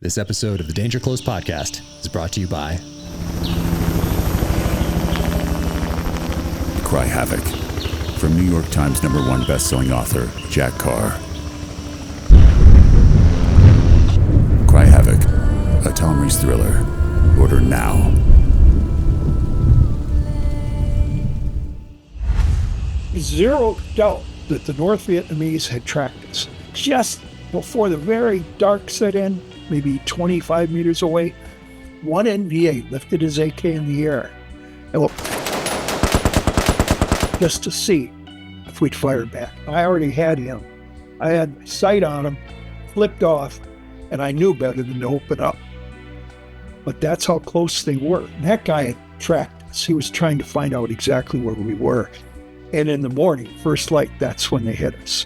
This episode of the Danger Close podcast is brought to you by Cry Havoc, from New York Times #1 best-selling author Jack Carr. Cry Havoc, a Tom Rees thriller. Order now. Zero doubt that the North Vietnamese had tracked us. Just before the very dark set in, maybe 25 meters away, one NVA lifted his AK in the air and looked just to see if we'd fire back. I already had him. I had my sight on him, flipped off, and I knew better than to open up. But that's how close they were. And that guy had tracked us. He was trying to find out exactly where we were. And in the morning, first light, that's when they hit us.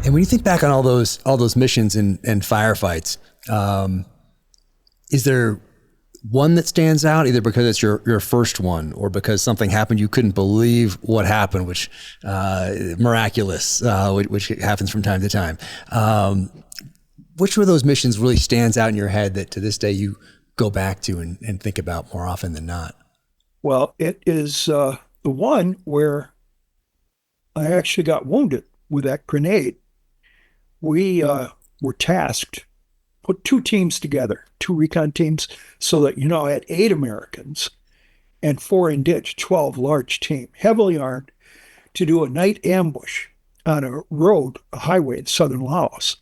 When you think back on all those missions and firefights, is there one that stands out, either because it's your first one or because something happened you couldn't believe what happened, which miraculous, which happens from time to time? Which one of those missions really stands out in your head that to this day you go back to and think about more often than not? Well, it is the one where I actually got wounded with that grenade. We were tasked, put two teams together, two recon teams, so that, I had 8 Americans and 4 Indigenous, 12 large team, heavily armed, to do a night ambush on a road, a highway in southern Laos.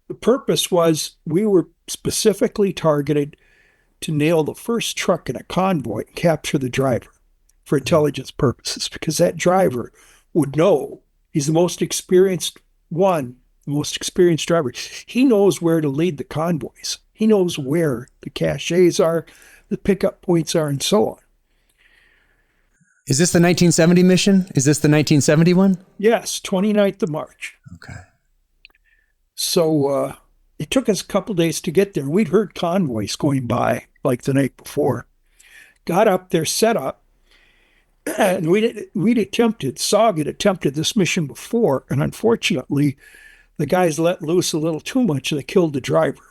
The purpose was we were specifically targeted to nail the first truck in a convoy and capture the driver for intelligence purposes, because that driver would know he's the most experienced driver. He knows where to lead the convoys. He knows where the caches are, the pickup points are, and so on. Is this the 1970 mission? Is this the 1970 one? Yes, 29th of March. Okay. So it took us a couple days to get there. We'd heard convoys going by like the night before. Got up there, set up, and we'd attempted, SOG had attempted this mission before, and unfortunately, the guys let loose a little too much and they killed the driver.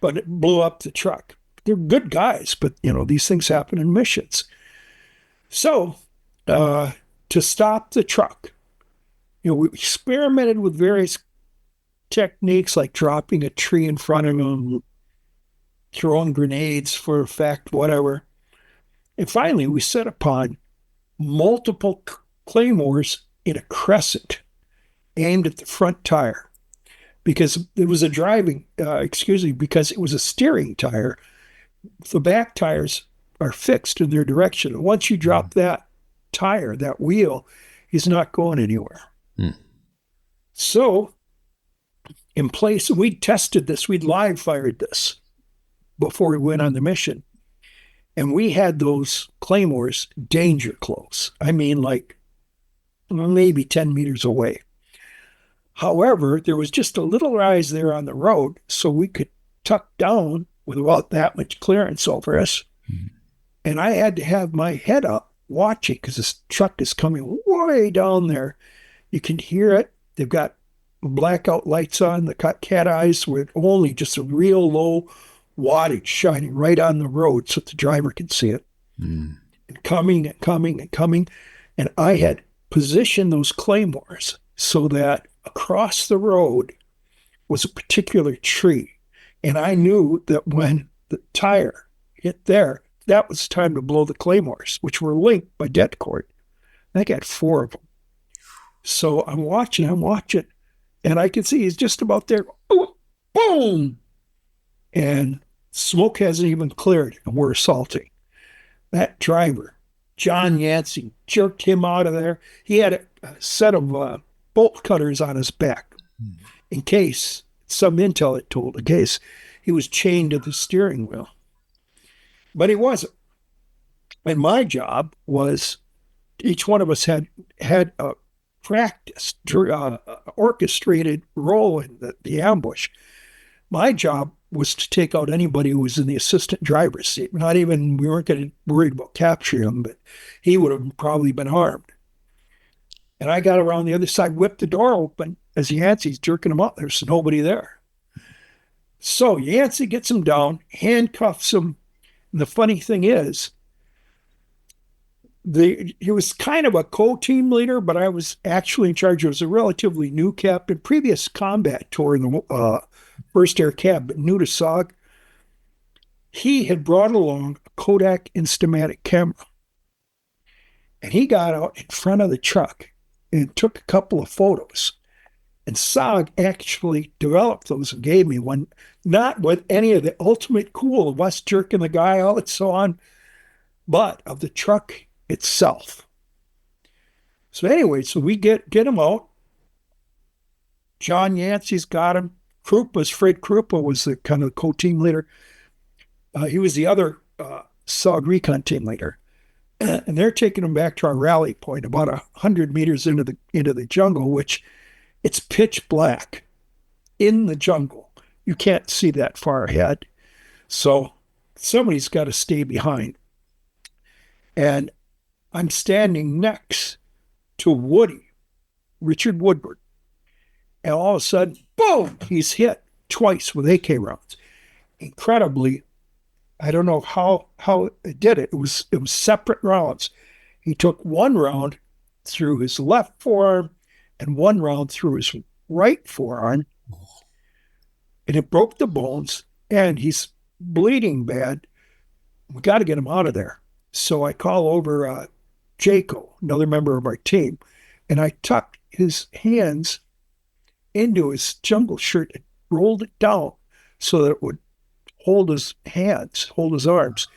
But it blew up the truck. They're good guys, but these things happen in missions. So to stop the truck, we experimented with various techniques like dropping a tree in front of them, throwing grenades for effect, whatever. And finally, we set upon multiple claymores in a crescent aimed at the front tire, because it was because it was a steering tire. The back tires are fixed in their direction. And once you drop that tire, that wheel is not going anywhere. So in place, we'd tested this, we'd live fired this before we went on the mission. And we had those claymores danger close. I mean, like maybe 10 meters away. However, there was just a little rise there on the road, so we could tuck down without that much clearance over us. And I had to have my head up watching, because this truck is coming way down there. You can hear it. They've got blackout lights on, the cat eyes with only just a real low wattage shining right on the road so the driver can see it. And coming and coming and coming. And I had positioned those claymores so that across the road was a particular tree. And I knew that when the tire hit there, that was time to blow the claymores, which were linked by det cord. I got 4 of them. So I'm watching, and I can see he's just about there. Ooh, boom! And smoke hasn't even cleared, and we're assaulting. That driver, John Yancey, jerked him out of there. He had a set of bolt cutters on his back in case, some intel had told, in case he was chained to the steering wheel. But he wasn't. And my job was, each one of us had a practiced, orchestrated role in the ambush. My job was to take out anybody who was in the assistant driver's seat. We weren't going to worried about capturing him, but he would have probably been harmed. And I got around the other side, whipped the door open as Yancey's jerking him up. There's nobody there. So Yancey gets him down, handcuffs him. And the funny thing is, he was kind of a co-team leader, but I was actually in charge. I was a relatively new captain, previous combat tour in the First Air Cab, but new to SOG. He had brought along a Kodak Instamatic camera. And he got out in front of the truck and took a couple of photos. And SOG actually developed those and gave me one, not with any of the ultimate cool of us jerking the guy out and so on, but of the truck itself. So anyway, so we get him out. John Yancey's got him. Fred Krupa was the kind of co-team leader. He was the other SOG recon team leader. And they're taking him back to our rally point, about 100 meters into the jungle, which it's pitch black in the jungle. You can't see that far ahead. So somebody's got to stay behind. And I'm standing next to Woody, Richard Woodward. And all of a sudden, boom, he's hit twice with AK rounds. Incredibly, I don't know how it did it. It was separate rounds. He took one round through his left forearm and one round through his right forearm. And it broke the bones, and he's bleeding bad. We got to get him out of there. So I call over Jaco, another member of our team, and I tucked his hands into his jungle shirt and rolled it down so that it would hold his hands, hold his arms.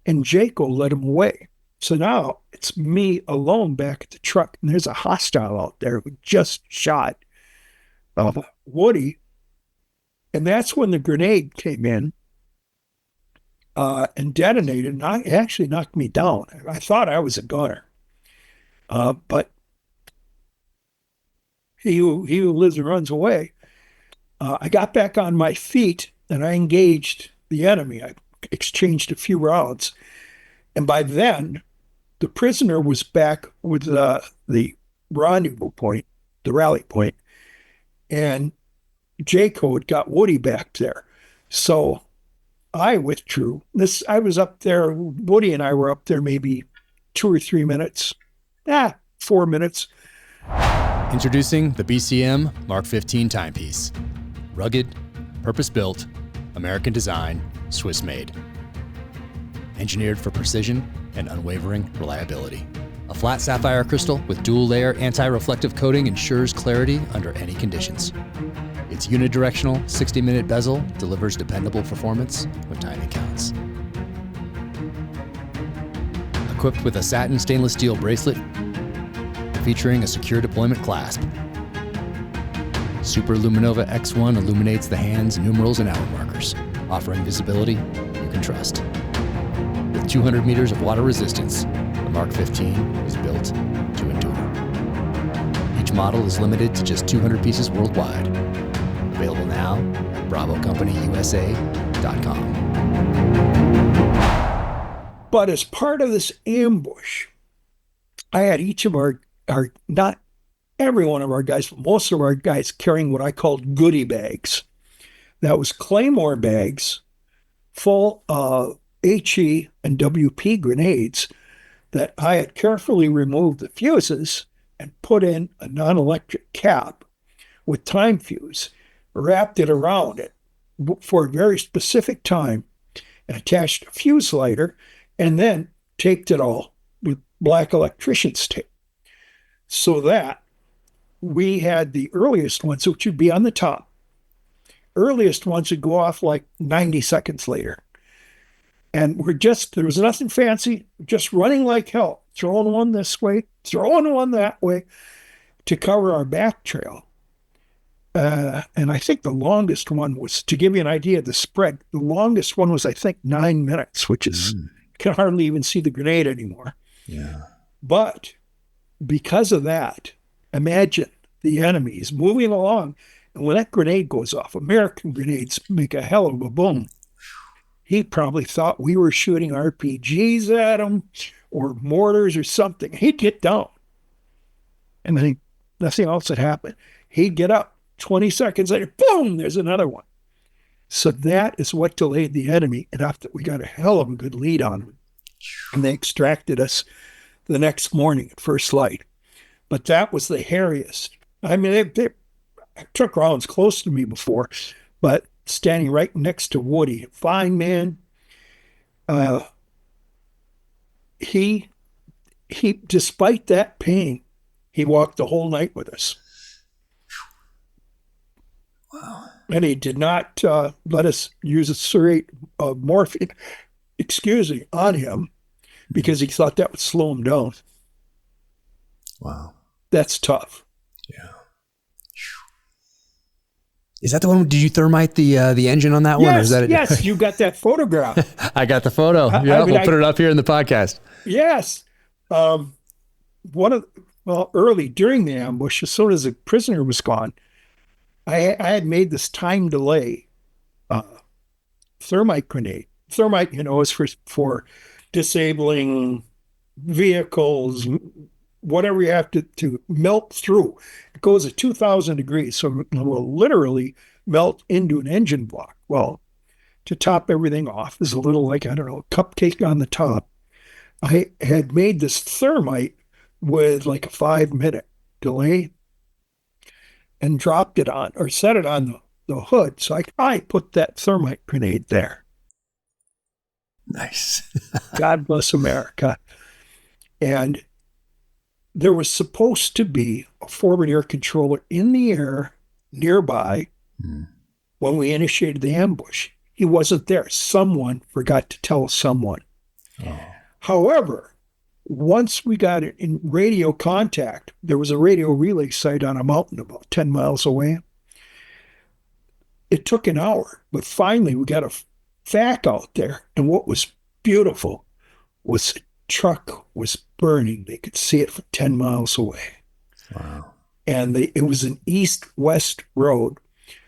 And Jaco led him away. So now it's me alone back at the truck, and there's a hostile out there who just shot Woody. And that's when the grenade came in and detonated, and it actually knocked me down. I thought I was a gunner. But he who lives and runs away. I got back on my feet, and I engaged the enemy. I exchanged a few rounds. And by then, the prisoner was back with the rendezvous point, the rally point, and Jaco had got Woody back there. So I withdrew. I was up there, Woody and I were up there maybe 2 or 3 minutes. 4 minutes. Introducing the BCM Mark 15 timepiece. Rugged, purpose-built, American design, Swiss-made. Engineered for precision and unwavering reliability. A flat sapphire crystal with dual-layer anti-reflective coating ensures clarity under any conditions. Its unidirectional 60-minute bezel delivers dependable performance when timing counts. Equipped with a satin stainless steel bracelet featuring a secure deployment clasp. Super Luminova X1 illuminates the hands, numerals, and hour markers, offering visibility you can trust. With 200 meters of water resistance, the Mark 15 is built to endure. Each model is limited to just 200 pieces worldwide. Available now at BravoCompanyUSA.com. But as part of this ambush, I had each of our not every one of our guys, but most of our guys carrying what I called goodie bags. That was Claymore bags full of HE and WP grenades that I had carefully removed the fuses and put in a non-electric cap with time fuse, wrapped it around it for a very specific time and attached a fuse lighter and then taped it all with black electrician's tape so that we had the earliest ones, which would be on the top. Earliest ones would go off like 90 seconds later. And there was nothing fancy, just running like hell, throwing one this way, throwing one that way to cover our back trail. And I think the longest one was, to give you an idea of the spread, the longest one was, I think, 9 minutes, which is, you can hardly even see the grenade anymore. Yeah. But because of that, imagine the enemy is moving along, and when that grenade goes off, American grenades make a hell of a boom. He probably thought we were shooting RPGs at him or mortars or something. He'd get down. And then nothing else had happened. He'd get up. 20 seconds later, boom, there's another one. So that is what delayed the enemy enough that we got a hell of a good lead on them. And they extracted us the next morning at first light. But that was the hairiest. I mean, they took rounds close to me before, but standing right next to Woody, fine man. He, despite that pain, he walked the whole night with us. Wow. And he did not let us use a surrogate of morphine, on him, because he thought that would slow him down. Wow. That's tough. Yeah. Is that the one? Did you thermite the engine on that one? Or is that yes, you got that photograph. I got the photo. We'll put it up here in the podcast. Yes. Early during the ambush, as soon as the prisoner was gone, I had made this time delay thermite grenade. Thermite, is for disabling vehicles, whatever you have to melt through. It goes at 2,000 degrees, so it will literally melt into an engine block. Well, to top everything off, there's a little, cupcake on the top. I had made this thermite with like a 5-minute delay and dropped it on, or set it on the hood. So I put that thermite grenade there. Nice. God bless America. And there was supposed to be a forward air controller in the air nearby when we initiated the ambush. He wasn't there. Someone forgot to tell someone. Oh. However, once we got it in radio contact, there was a radio relay site on a mountain about 10 miles away. It took an hour, but finally we got a FAC out there. And what was beautiful was the truck was burning. They could see it from 10 miles away. Wow. And it was an east-west road.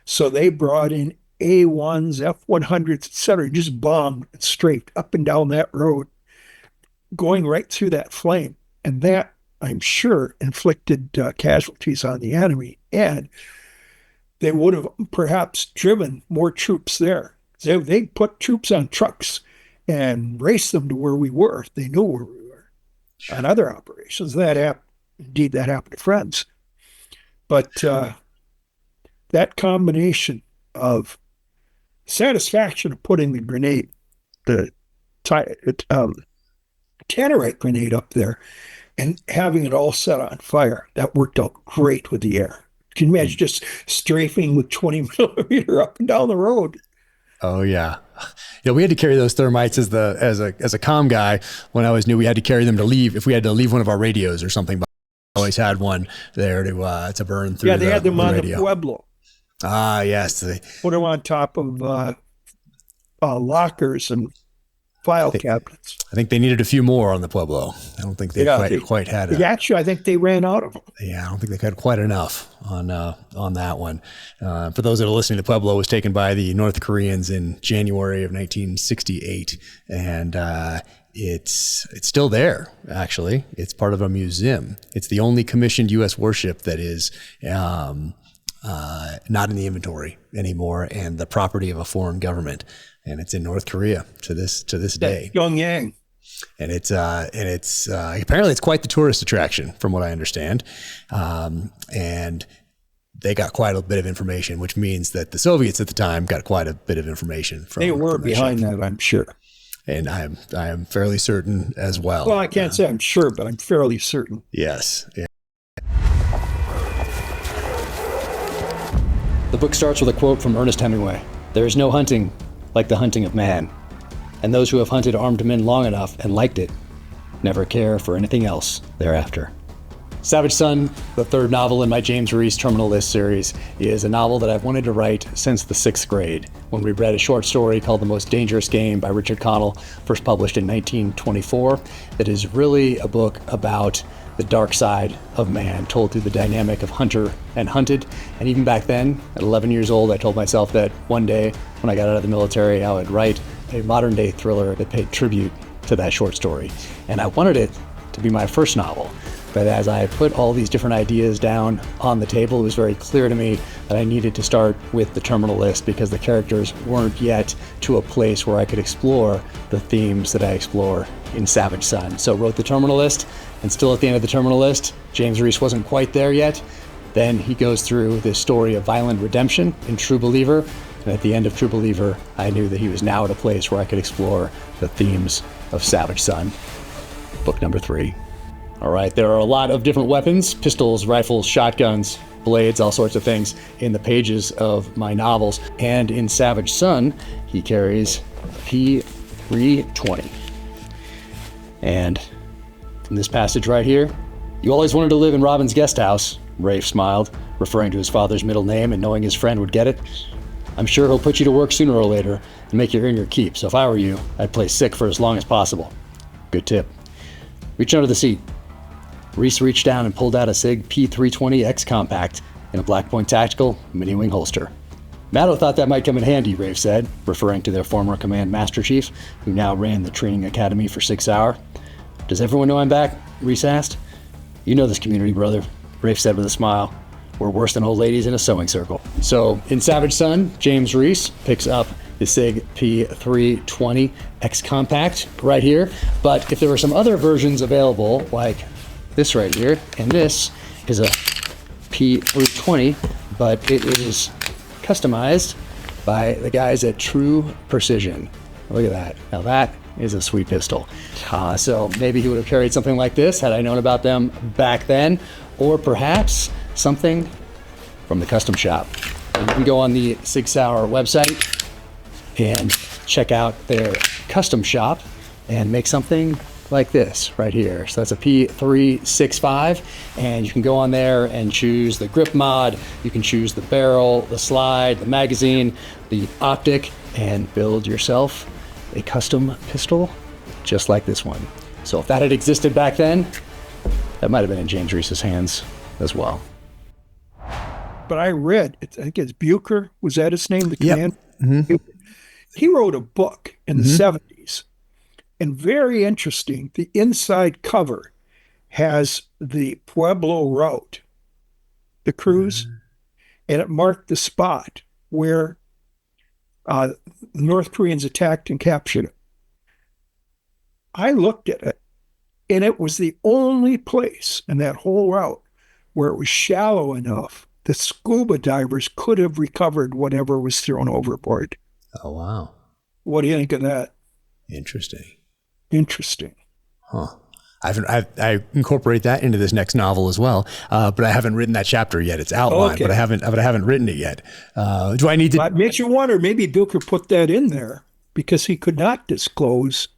So they brought in A1s, F-100s, etc., just bombed straight up and down that road, going right through that flame. And that, I'm sure, inflicted casualties on the enemy. And they would have perhaps driven more troops there. They put troops on trucks and raced them to where we were. They knew where we were. On other operations, that happened to friends. But that combination of satisfaction of putting the grenade, the tannerite grenade up there, and having it all set on fire, that worked out great with the air. Can you imagine just strafing with 20 millimeter up and down the road? Oh yeah. We had to carry those thermites as a comm guy. When I was new, we had to carry them to leave. If we had to leave one of our radios or something, but I always had one there to burn through. Yeah, they had them on the Pueblo. Ah, yes. Put them on top of lockers and file cabinets. I think they needed a few more on the Pueblo. I don't think they quite had it. Actually, I think they ran out of them. Yeah, I don't think they had quite enough on that one. For those that are listening, the Pueblo was taken by the North Koreans in January of 1968, and it's still there. Actually, it's part of a museum. It's the only commissioned U.S. warship that is not in the inventory anymore, and the property of a foreign government. And it's in North Korea to this day. Pyongyang. And it's apparently it's quite the tourist attraction, from what I understand. And they got quite a bit of information, which means that the Soviets at the time got quite a bit of information from. They were from behind that, I'm sure. And I am fairly certain as well. Well, I can't say I'm sure, but I'm fairly certain. Yes. Yeah. The book starts with a quote from Ernest Hemingway. "There is no hunting like the hunting of man. And those who have hunted armed men long enough and liked it never care for anything else thereafter." Savage Son, the third novel in my James Reese Terminal List series, is a novel that I've wanted to write since the 6th grade, when we read a short story called The Most Dangerous Game by Richard Connell, first published in 1924. That is really a book about the dark side of man, told through the dynamic of hunter and hunted. And even back then, at 11 years old, I told myself that one day, when I got out of the military, I would write a modern-day thriller that paid tribute to that short story. And I wanted it to be my first novel. But as I put all these different ideas down on the table, it was very clear to me that I needed to start with the Terminal List, because the characters weren't yet to a place where I could explore the themes that I explore in Savage Son. So wrote the Terminal List, and still at the end of the Terminal List, James Reese wasn't quite there yet. Then he goes through this story of violent redemption in True Believer, and at the end of True Believer, I knew that he was now at a place where I could explore the themes of Savage Son. Book number 3. All right, there are a lot of different weapons, pistols, rifles, shotguns, blades, all sorts of things in the pages of my novels. And in Savage Son, he carries a P320. And in this passage right here, "You always wanted to live in Robin's guest house," Rafe smiled, referring to his father's middle name and knowing his friend would get it. "I'm sure he'll put you to work sooner or later and make you earn your keep. So if I were you, I'd play sick for as long as possible." Good tip. Reach under the seat. Reese reached down and pulled out a SIG P320X Compact in a Black Point Tactical mini-wing holster. "Maddo thought that might come in handy," Rafe said, referring to their former command master chief, who now ran the training academy for 6 Hour. "Does everyone know I'm back?" Reese asked. "You know this community, brother," Rafe said with a smile. "We're worse than old ladies in a sewing circle." So in Savage Son, James Reese picks up the SIG P320X Compact right here. But if there were some other versions available, like this right here, and this is a P320, but it is customized by the guys at True Precision. Look at that. Now that is a sweet pistol. So maybe he would have carried something like this had I known about them back then, or perhaps something from the custom shop. And you can go on the 6 Hour website and check out their custom shop and make something like this right here. So that's a P365, and you can go on there and choose the grip mod. You can choose the barrel, the slide, the magazine, the optic, and build yourself a custom pistol just like this one. So if that had existed back then, that might have been in James Reese's hands as well. But I read, I think it's Bucher, was that his name? The command? Mm-hmm. He wrote a book in the 70s. And very interesting, the inside cover has the Pueblo route, the cruise, and it marked the spot where North Koreans attacked and captured it. I looked at it, and it was the only place in that whole route where it was shallow enough that scuba divers could have recovered whatever was thrown overboard. Oh, wow. What do you think of that? Interesting. Huh. I incorporate that into this next novel as well, but I haven't written that chapter yet. It's outlined, Okay. but I haven't written it yet. Do I need to? It makes you wonder, maybe Bucher put that in there because he could not disclose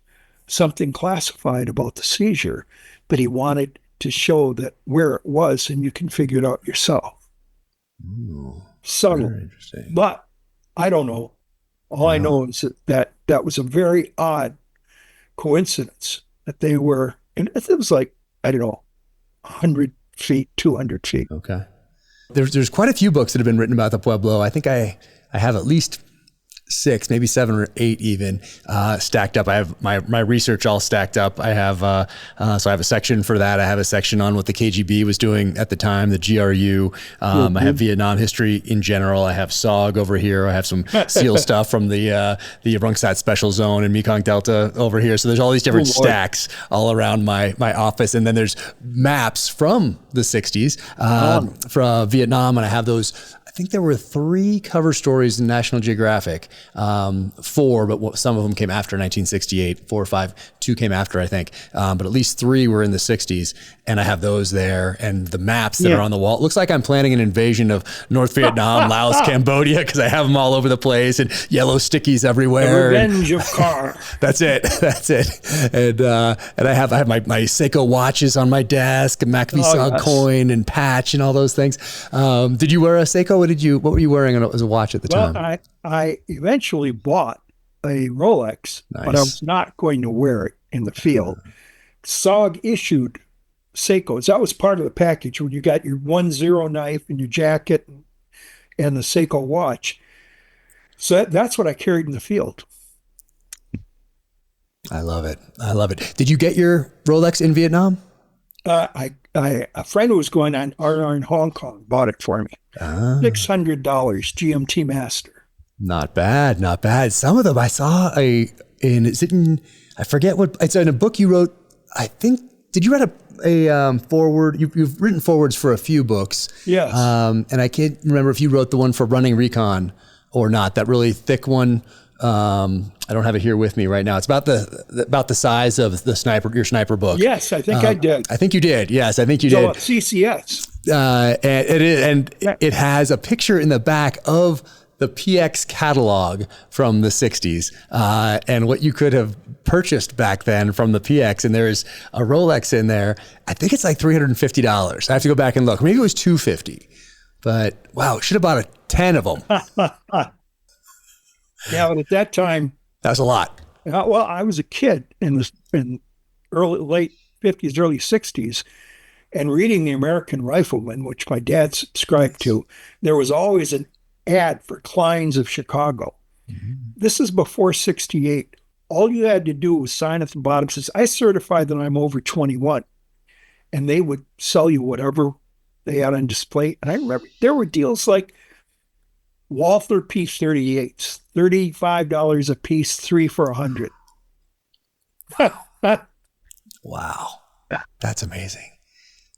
something classified about the seizure, but he wanted to show that where it was, and you can figure it out yourself. Ooh, Subtle. very interesting. But I don't know. All I know is that was a very odd coincidence that they were, and it was like, I don't know, 100 feet, 200 feet. Okay. There's quite a few books that have been written about the Pueblo. I think I have at least 6, maybe 7 or 8 even, stacked up. I have my research all stacked up. I have, so I have a section for that. I have a section on what the KGB was doing at the time, the GRU. I have Vietnam history in general. I have SOG over here. I have some SEAL stuff from the Rungsat Special Zone and Mekong Delta over here. So there's all these different stacks all around my office. And then there's maps from the 60s, from Vietnam. And I have those. I think there were 3 cover stories in National Geographic, 4, but some of them came after 1968, 4 or 5, 2 came after, I think. But at least 3 were in the 60s. And I have those there and the maps that are on the wall. It looks like I'm planning an invasion of North Vietnam, Laos, Cambodia, because I have them all over the place and yellow stickies everywhere. The Revenge of Car. That's it. That's it. And I have my Seiko watches on my desk, a Macv-Sog coin and patch and all those things. Did you wear a Seiko? What were you wearing as a watch at the time? Well, I eventually bought a Rolex, but I was not going to wear it in the field. SOG issued Seikos. That was part of the package when you got your 1-0 knife and your jacket and the Seiko watch. So that's what I carried in the field. I love it. I love it. Did you get your Rolex in Vietnam? A friend who was going on R&R in Hong Kong bought it for me. $600 GMT Master. Not bad, not bad. Some of them I saw I forget what, it's in a book you wrote, I think, did you write a forward? You've written forwards for a few books. Yes. And I can't remember if you wrote the one for running recon or not, that really thick one. I don't have it here with me right now. It's about the size of your sniper book. Yes, I think I did. I think you did. Yes, I think you did. CCS. And it has a picture in the back of the PX catalog from the 60s, and what you could have purchased back then from the PX. And there's a Rolex in there. I think it's like $350. I have to go back and look. Maybe it was $250. But wow, should have bought 10 of them. Yeah, but at that time, that was a lot. Well, I was a kid in late 50s, early 60s, and reading The American Rifleman, which my dad subscribed to. There was always an ad for Klein's of Chicago. Mm-hmm. This is before 68. All you had to do was sign at the bottom, says, I certify that I'm over 21. And they would sell you whatever they had on display. And I remember there were deals like Walther piece 38s, $35 a piece, 3 for $100. Wow. That's amazing.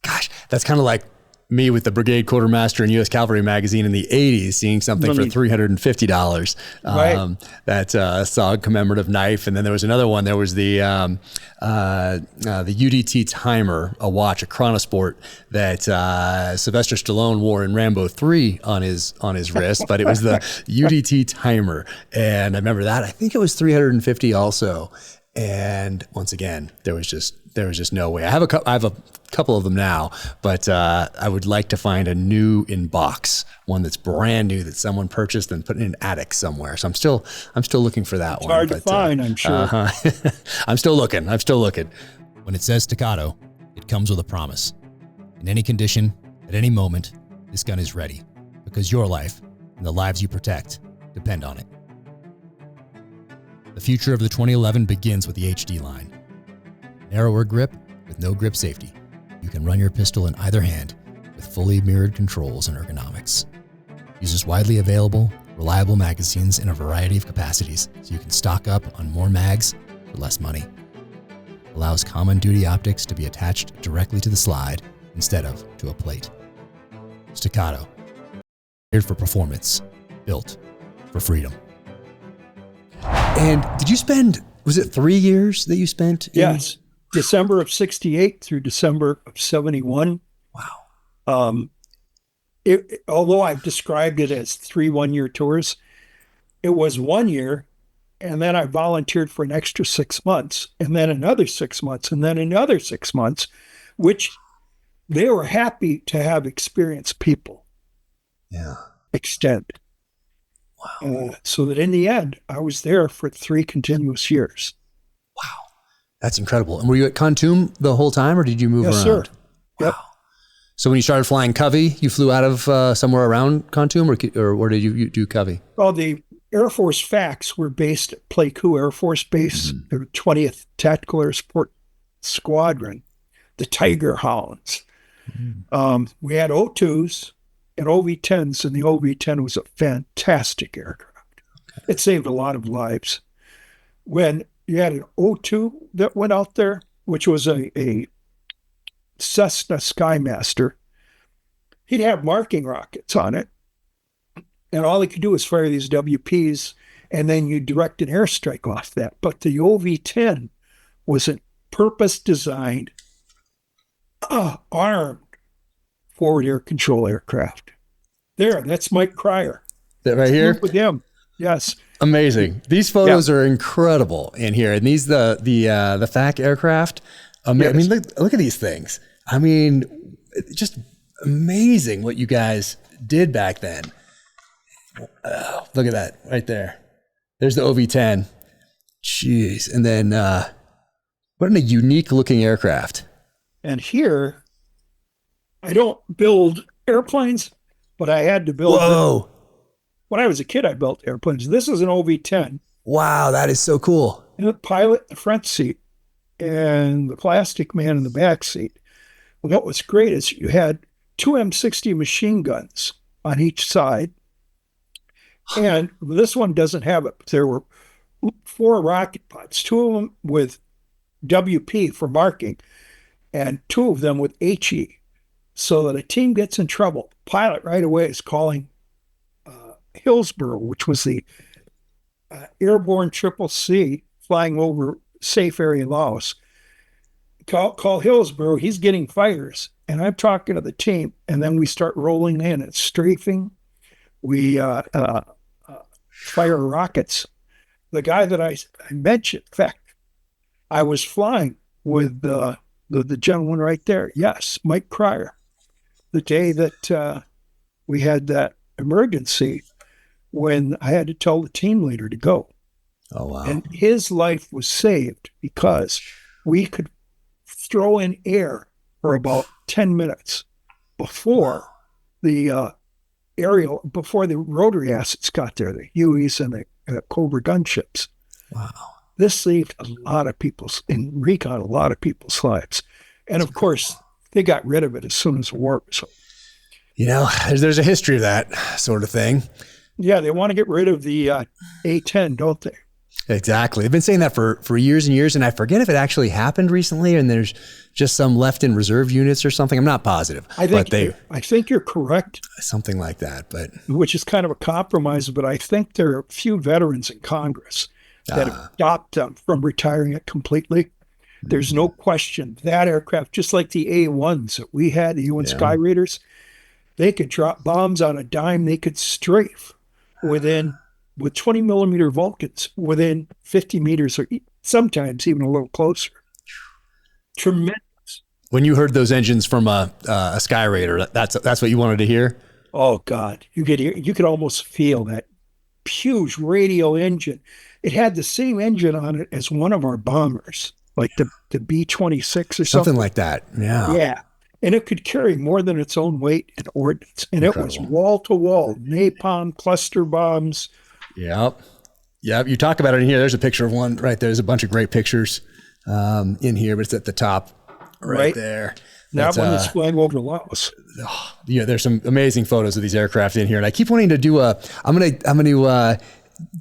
Gosh, that's kind of like me with the Brigade Quartermaster and U.S. Cavalry magazine in the 80s, seeing something for $350. Right. That's a SOG commemorative knife. And then there was another one. There was the UDT timer, a watch, a Chronosport that Sylvester Stallone wore in Rambo 3 on his wrist, but it was the UDT timer. And I remember that. I think it was $350 also. And once again, there was just no way. I have a couple of them now, but I would like to find a new in box, one that's brand new that someone purchased and put in an attic somewhere. So I'm still looking for that one. It's hard to find, I'm sure. I'm still looking. When it says staccato, it comes with a promise. In any condition, at any moment, this gun is ready because your life and the lives you protect depend on it. The future of the 2011 begins with the HD line. Narrower grip with no grip safety. You can run your pistol in either hand with fully mirrored controls and ergonomics. Uses widely available, reliable magazines in a variety of capacities so you can stock up on more mags for less money. Allows common duty optics to be attached directly to the slide instead of to a plate. Staccato. Geared for performance. Built for freedom. And did you spend, was it 3 years that you spent? Yes. December of 68 through December of 71. Wow. Although I've described it as 3 one-year tours, it was 1 year, and then I volunteered for an extra 6 months, and then another 6 months, and then another 6 months, which they were happy to have experienced people extend. Wow. So that in the end, I was there for 3 continuous years. Wow. That's incredible. And were you at Khartoum the whole time, or did you move around? Yes, sir. Yep. Wow. So when you started flying Covey, you flew out of somewhere around Khartoum, or where did you do Covey? Well, the Air Force facts were based at Pleiku Air Force Base, the 20th Tactical Air Support Squadron, the Tiger Hounds. We had O2s and OV-10s, and the OV-10 was a fantastic aircraft. It saved a lot of lives. When you had an O2 that went out there, which was a Cessna Skymaster, he'd have marking rockets on it, and all he could do was fire these WPs, and then you direct an airstrike off that. But the OV-10 was a purpose-designed, armed forward air control aircraft. There, that's Mike Cryer. That right here? With him, yes. Amazing. These photos are incredible in here. And these, the FAC aircraft, I mean, look at these things. I mean, just amazing what you guys did back then. Look at that right there. There's the OV-10. Jeez. And then what a unique looking aircraft. And here, I don't build airplanes, but I had to build. Whoa. When I was a kid, I built airplanes. This is an OV-10. Wow, that is so cool. And the pilot in the front seat and the plastic man in the back seat. What was great is you had two M60 machine guns on each side. And this one doesn't have it. There were 4 rocket pods, 2 of them with WP for marking, and 2 of them with HE. So that a team gets in trouble, pilot right away is calling Hillsborough, which was the airborne CCC flying over safe area Laos. Call Hillsborough, he's getting fires. And I'm talking to the team, and then we start rolling in and strafing. We fire rockets. The guy that I mentioned, in fact, I was flying with the gentleman right there. Yes, Mike Cryer. The day that we had that emergency when I had to tell the team leader to go. Oh, wow. And his life was saved because we could throw in air for about 10 minutes before the before the rotary assets got there, the Hueys and the Cobra gunships. Wow. This saved a lot of people's lives. And of course, they got rid of it as soon as the war was over. You know, there's a history of that sort of thing. Yeah, they want to get rid of the A-10, don't they? Exactly. They've been saying that for years and years, and I forget if it actually happened recently and there's just some left in reserve units or something. I'm not positive. I think you're correct. Something like that, but which is kind of a compromise, but I think there are a few veterans in Congress that have stopped them from retiring it completely. There's no question that aircraft, just like the A-1s that we had, the UN Sky Raiders, they could drop bombs on a dime. They could strafe with 20 millimeter Vulcans within 50 meters or sometimes even a little closer. Tremendous. When you heard those engines from a Sky Raider, that's what you wanted to hear? Oh God, you could almost feel that huge radio engine. It had the same engine on it as one of our bombers, like the B-26 or something like that. Yeah. Yeah. And it could carry more than its own weight in ordnance. And Incredible. It was wall to wall, napalm, cluster bombs. Yep. You talk about it in here. There's a picture of one right there. There's a bunch of great pictures in here, but it's at the top right there. That one is flying over Laos. Yeah, there's some amazing photos of these aircraft in here. And I keep wanting to do I'm going to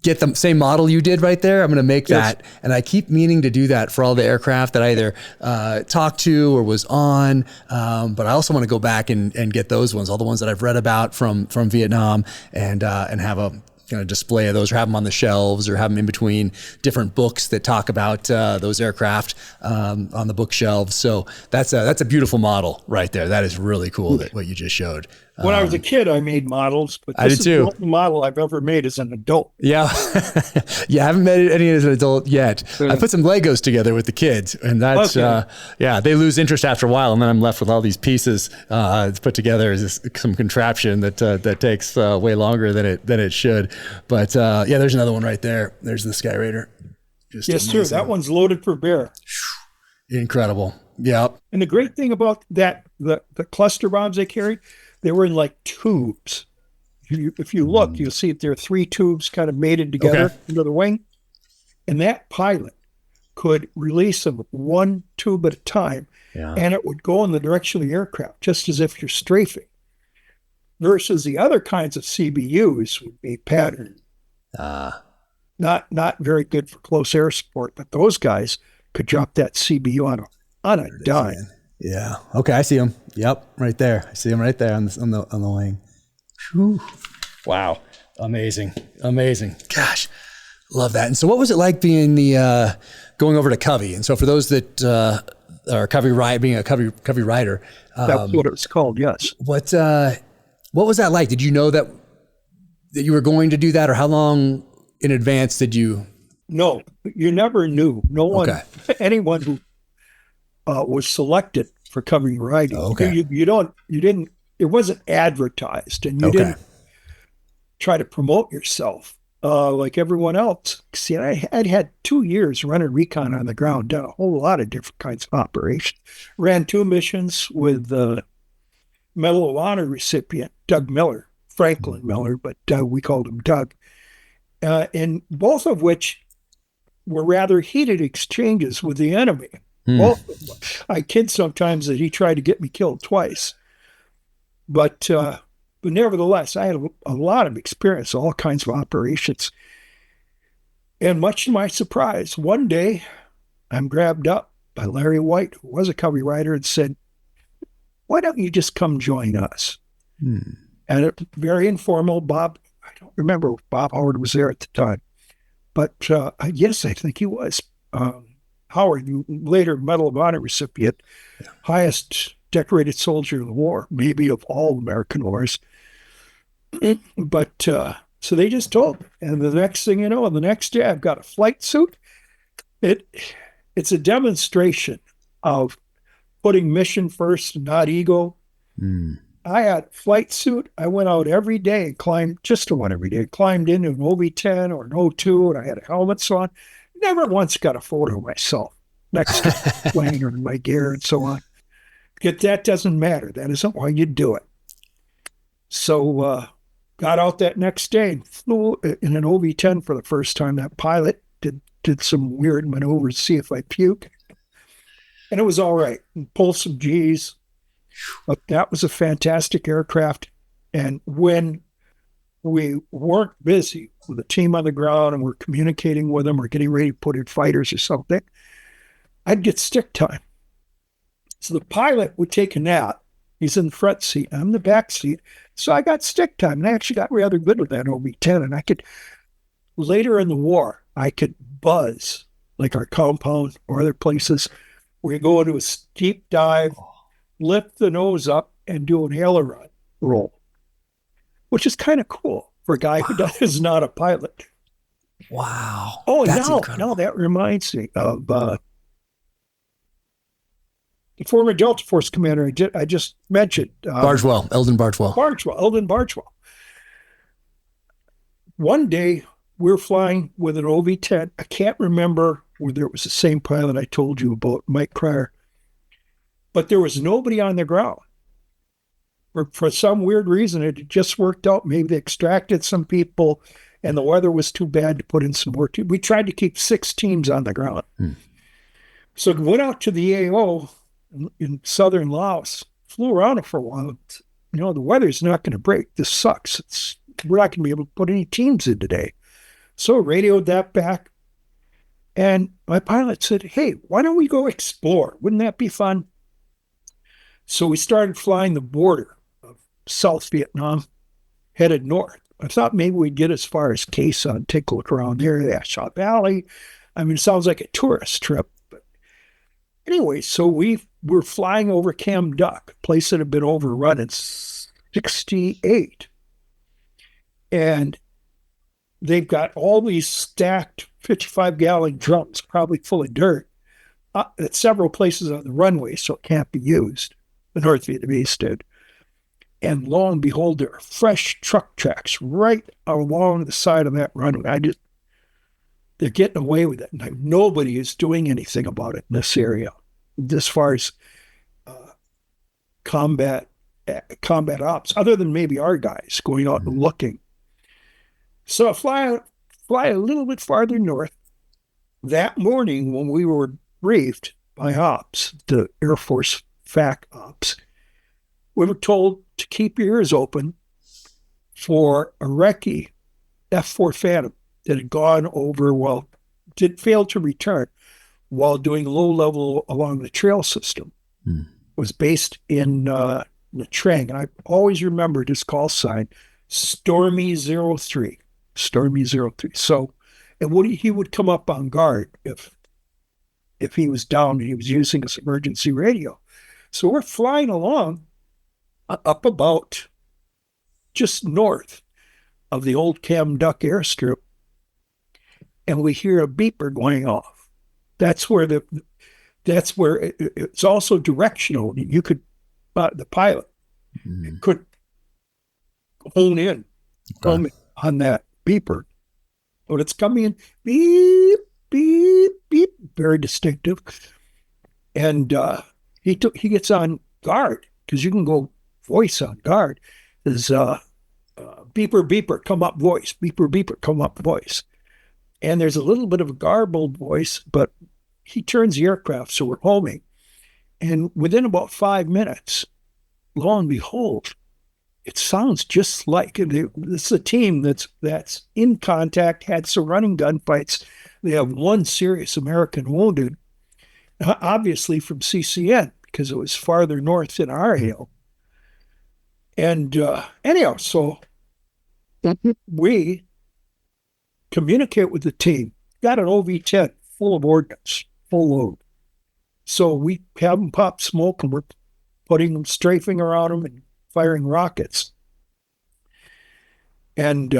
get the same model you did right there. I'm going to make that. And I keep meaning to do that for all the aircraft that I either talked to or was on. But I also want to go back and get those ones, all the ones that I've read about from Vietnam and have a kind of display of those, or have them on the shelves, or have them in between different books that talk about those aircraft on the bookshelves. So that's a beautiful model right there. That is really cool, what you just showed. When I was a kid, I made models, but this is the only model I've ever made as an adult. Yeah. Yeah, I haven't made any as an adult yet. I put some Legos together with the kids, and that's, they lose interest after a while, and then I'm left with all these pieces to put together as some contraption that takes way longer than it should. But there's another one right there. There's the Sky Raider. Yes, sir. That one's loaded for bear. Incredible. Yeah. And the great thing about that, the cluster bombs they carried, they were in like tubes. If you look, you'll see that there are 3 tubes kind of mated together into the wing. And that pilot could release them 1 tube at a time, and it would go in the direction of the aircraft, just as if you're strafing. Versus the other kinds of CBUs would be patterned. Not very good for close air support, but those guys could drop that CBU on a dime. Yeah. Okay, I see them. Yep, right there. I see them right there on the wing. Whew. Wow. Amazing. Gosh, love that. And so, what was it like being going over to Covey? And so, for those that are being a Covey rider, that's what it was called. Yes. What was that like? Did you know that you were going to do that, or how long in advance did you? No, you never knew. No one, anyone who was selected for Covey riding. You didn't. It wasn't advertised, and you didn't try to promote yourself like everyone else. See, I'd had 2 years running recon on the ground, done a whole lot of different kinds of operations. Ran 2 missions with the Medal of Honor recipient Doug Miller, Franklin Miller, but we called him Doug, and both of which were rather heated exchanges with the enemy. I kid sometimes that he tried to get me killed twice. But nevertheless, I had a lot of experience, all kinds of operations. And much to my surprise, one day I'm grabbed up by Larry White, who was a Covey rider, and said, "Why don't you just come join us?" And it very informal. Bob, I don't remember if Bob Howard was there at the time, but yes, I think he was. Howard, later Medal of Honor recipient, highest decorated soldier of the war, maybe of all American wars. But so they just told me. And the next thing you know, the next day I've got a flight suit. It's a demonstration of putting mission first and not ego. I had a flight suit. I went out every day and climbed, just one every day, climbed into an OB-10 or an O2, and I had a helmet on. Never once got a photo of myself next to the plane or my gear and so on. Yet that doesn't matter. That isn't why you do it. So got out that next day and flew in an OB-10 for the first time. That pilot did some weird maneuvers to see if I puke. And it was all right. And pulled some G's. But that was a fantastic aircraft. And when we weren't busy with a team on the ground and we're communicating with them or getting ready to put in fighters or something, I'd get stick time. So the pilot would take a nap. He's in the front seat. I'm in the back seat. So I got stick time. And I actually got rather good with that OB-10. And I could, later in the war, I could buzz like our compound or other places where you go into a steep dive, lift the nose up, and do an aileron roll, which is kind of cool for a guy who is not a pilot. Wow. Oh, now that reminds me of the former Delta Force commander I just mentioned. Eldon Bargewell. One day we're flying with an OV-10. I can't remember whether it was the same pilot I told you about, Mike Cryer, but there was nobody on the ground. For some weird reason, it had just worked out. Maybe they extracted some people and the weather was too bad to put in some more. We tried to keep 6 teams on the ground. So we went out to the AO in southern Laos, flew around it for a while. You know, the weather's not going to break. This sucks. We're not going to be able to put any teams in today. So radioed that back. And my pilot said, "Hey, why don't we go explore? Wouldn't that be fun?" So we started flying the border of South Vietnam, headed north. I thought maybe we'd get as far as Khe Sanh, take a look around there, the Ashaw Valley. I mean, it sounds like a tourist trip. But anyway, so we were flying over Cam Duck, a place that had been overrun in 1968. And they've got all these stacked 55-gallon drums, probably full of dirt, at several places on the runway, so it can't be used. The North Vietnamese did. And lo and behold, there are fresh truck tracks right along the side of that runway. They're getting away with it. And nobody is doing anything about it in this area, as far as combat combat ops, other than maybe our guys going out and looking. So fly a little bit farther north. That morning when we were briefed by ops, the Air Force FAC ops, we were told to keep your ears open for a recce F-4 Phantom that had gone over, fail to return while doing low level along the trail system. Was based in Nha Trang. And I always remembered his call sign, Stormy 03. Stormy 03. So he would come up on guard if he was down and he was using his emergency radio. So we're flying along up about just north of the old Cam Duck airstrip, and we hear a beeper going off. That's where it's also directional. You could, the pilot could hone in on that beeper. But it's coming in, beep, beep, beep, very distinctive. And he gets on guard, because you can go voice on guard. There's beeper, beeper, come up voice, beeper, beeper, come up voice. And there's a little bit of a garbled voice, but he turns the aircraft, so we're homing. And within about 5 minutes, lo and behold, it sounds just like, this is a team that's in contact, had some running gunfights. They have one serious American wounded, obviously from CCN, because it was farther north than our hail. And anyhow, so we communicate with the team, got an OV-10 full of ordnance, full load. So we have them pop smoke, and we're putting them, strafing around them and firing rockets. And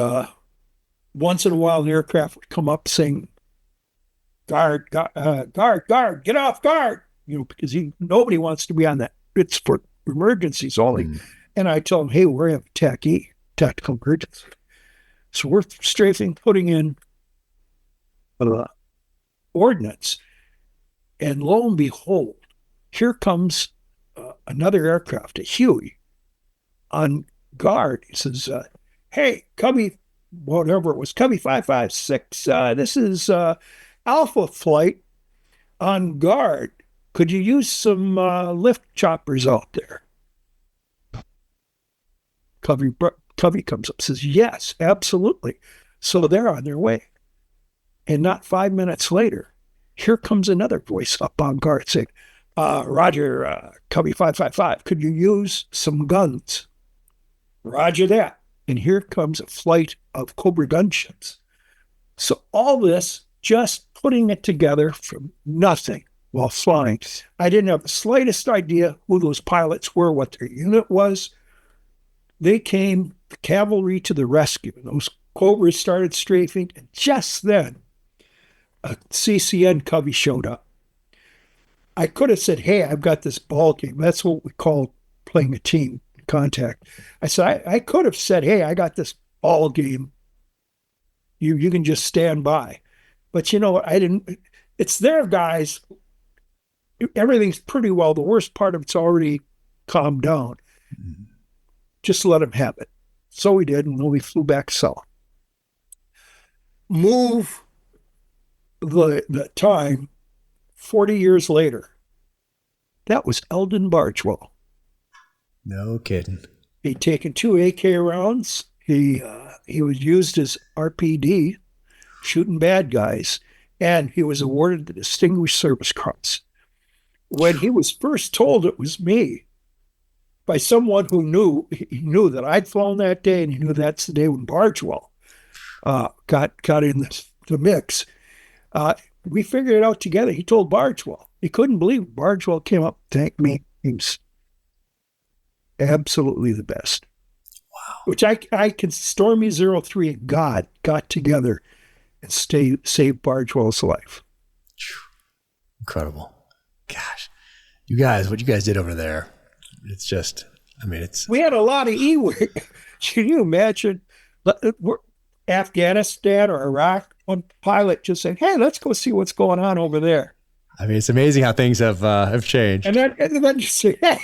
once in a while, the aircraft would come up saying, guard, guard, get off guard, because nobody wants to be on that. It's for emergencies only. And I tell them, hey, we're having TAC-E, tactical emergency. So we're strafing, putting in ordnance. And lo and behold, here comes another aircraft, a Huey, on guard. He says, hey, Covey, whatever it was, Covey 556, this is Alpha Flight on guard. Could you use some lift choppers out there? Covey comes up, says, yes, absolutely. So they're on their way. And not 5 minutes later, here comes another voice up on guard saying, Roger, Covey 555, could you use some guns? Roger that. And here comes a flight of Cobra gunships. So all this, just putting it together from nothing while flying. I didn't have the slightest idea who those pilots were, what their unit was. They came, the cavalry, to the rescue. Those Cobras started strafing, and just then, a CCN Covey showed up. I could have said, hey, I've got this ball game. That's what we call playing a team contact. I said, I could have said, hey, I got this ball game. You can just stand by. But you know what? I didn't. It's their guys. Everything's pretty well. The worst part of it's already calmed down. Just let them have it. So we did, and we flew back south. Move the time 40 years later. That was Eldon Bargewell. No kidding. He'd taken 2 AK rounds. He was used as RPD, shooting bad guys, and he was awarded the Distinguished Service Cross. When he was first told it was me, by someone who knew that I'd flown that day, and he knew that's the day when Bargewell got in the mix. We figured it out together. He told Bargewell. He couldn't believe it. Bargewell came up, thanked me. He was absolutely the best. Wow. Which I can, Stormy 03 and God got together and saved Bargewell's life. Incredible. Gosh. You guys, what you guys did over there, it's just, we had a lot of E-wing. Can you imagine Afghanistan or Iraq, one pilot just saying, hey, let's go see what's going on over there. It's amazing how things have changed. And then just say, hey,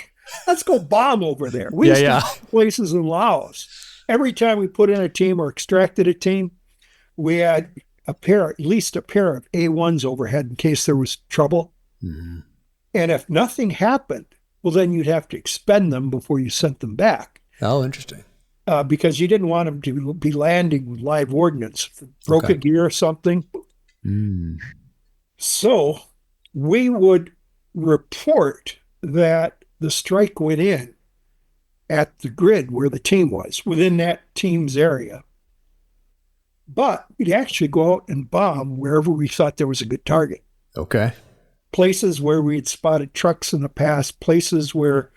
let's go bomb over there. We Yeah, used yeah. to go places in Laos. Every time we put in a team or extracted a team, we had at least a pair of A1s overhead in case there was trouble. Mm-hmm. And if nothing happened, well, then you'd have to expend them before you sent them back. Oh, interesting. Because you didn't want them to be landing with live ordnance. If it broke a gear or something. Mm. So we would report that the strike went in at the grid where the team was, within that team's area. But we'd actually go out and bomb wherever we thought there was a good target. Okay. Places where we had spotted trucks in the past, places where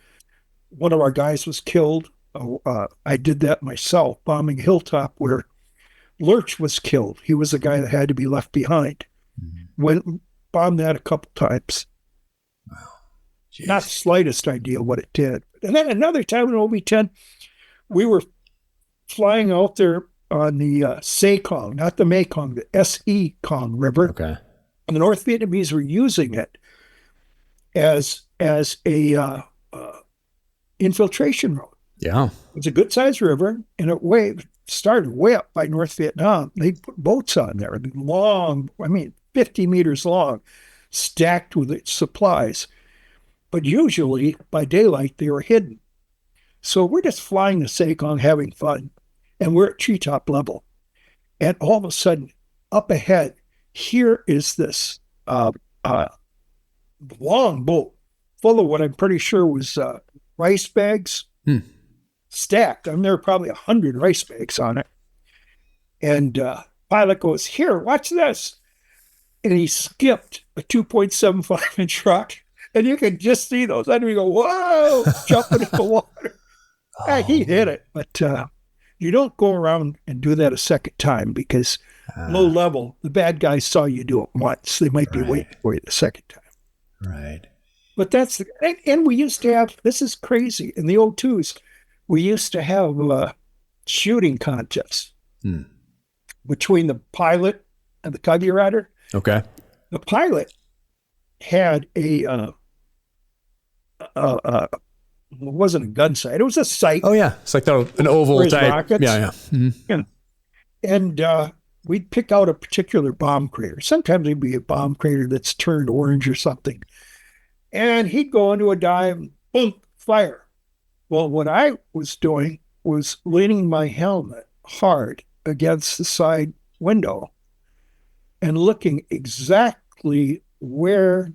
one of our guys was killed. I did that myself, bombing a hilltop where Lurch was killed. He was the guy that had to be left behind. Went bombed that a couple times. Wow. Jeez. Not the slightest idea what it did. And then another time in OV-10, we were flying out there on the Sekong, not the Mekong, the Se-Kong River. Okay. And the North Vietnamese were using it as a infiltration road. Yeah. It's a good-sized river, and it started way up by North Vietnam. They put boats on there, long, 50 meters long, stacked with its supplies. But usually, by daylight, they were hidden. So we're just flying the Sekong, having fun, and we're at treetop level. And all of a sudden, up ahead, here is this long boat full of what I'm pretty sure was rice bags. Stacked. There were probably 100 rice bags on it. And pilot goes, "Here, watch this." And he skipped a 2.75-inch rock. And you could just see those. And we go, whoa, jumping in the water. He hit it. But you don't go around and do that a second time because low level, the bad guys saw you do it once. They might be waiting for you the second time. Right. But and we used to have, this is crazy, in the O2s, we used to have shooting contests between the pilot and the Covey rider. Okay. The pilot had it wasn't a gun sight. It was a sight. Oh, yeah. It's like an oval type. Rockets. Yeah. Mm-hmm. And we'd pick out a particular bomb crater. Sometimes it'd be a bomb crater that's turned orange or something. And he'd go into a dive, boom, fire. Well, what I was doing was leaning my helmet hard against the side window and looking exactly where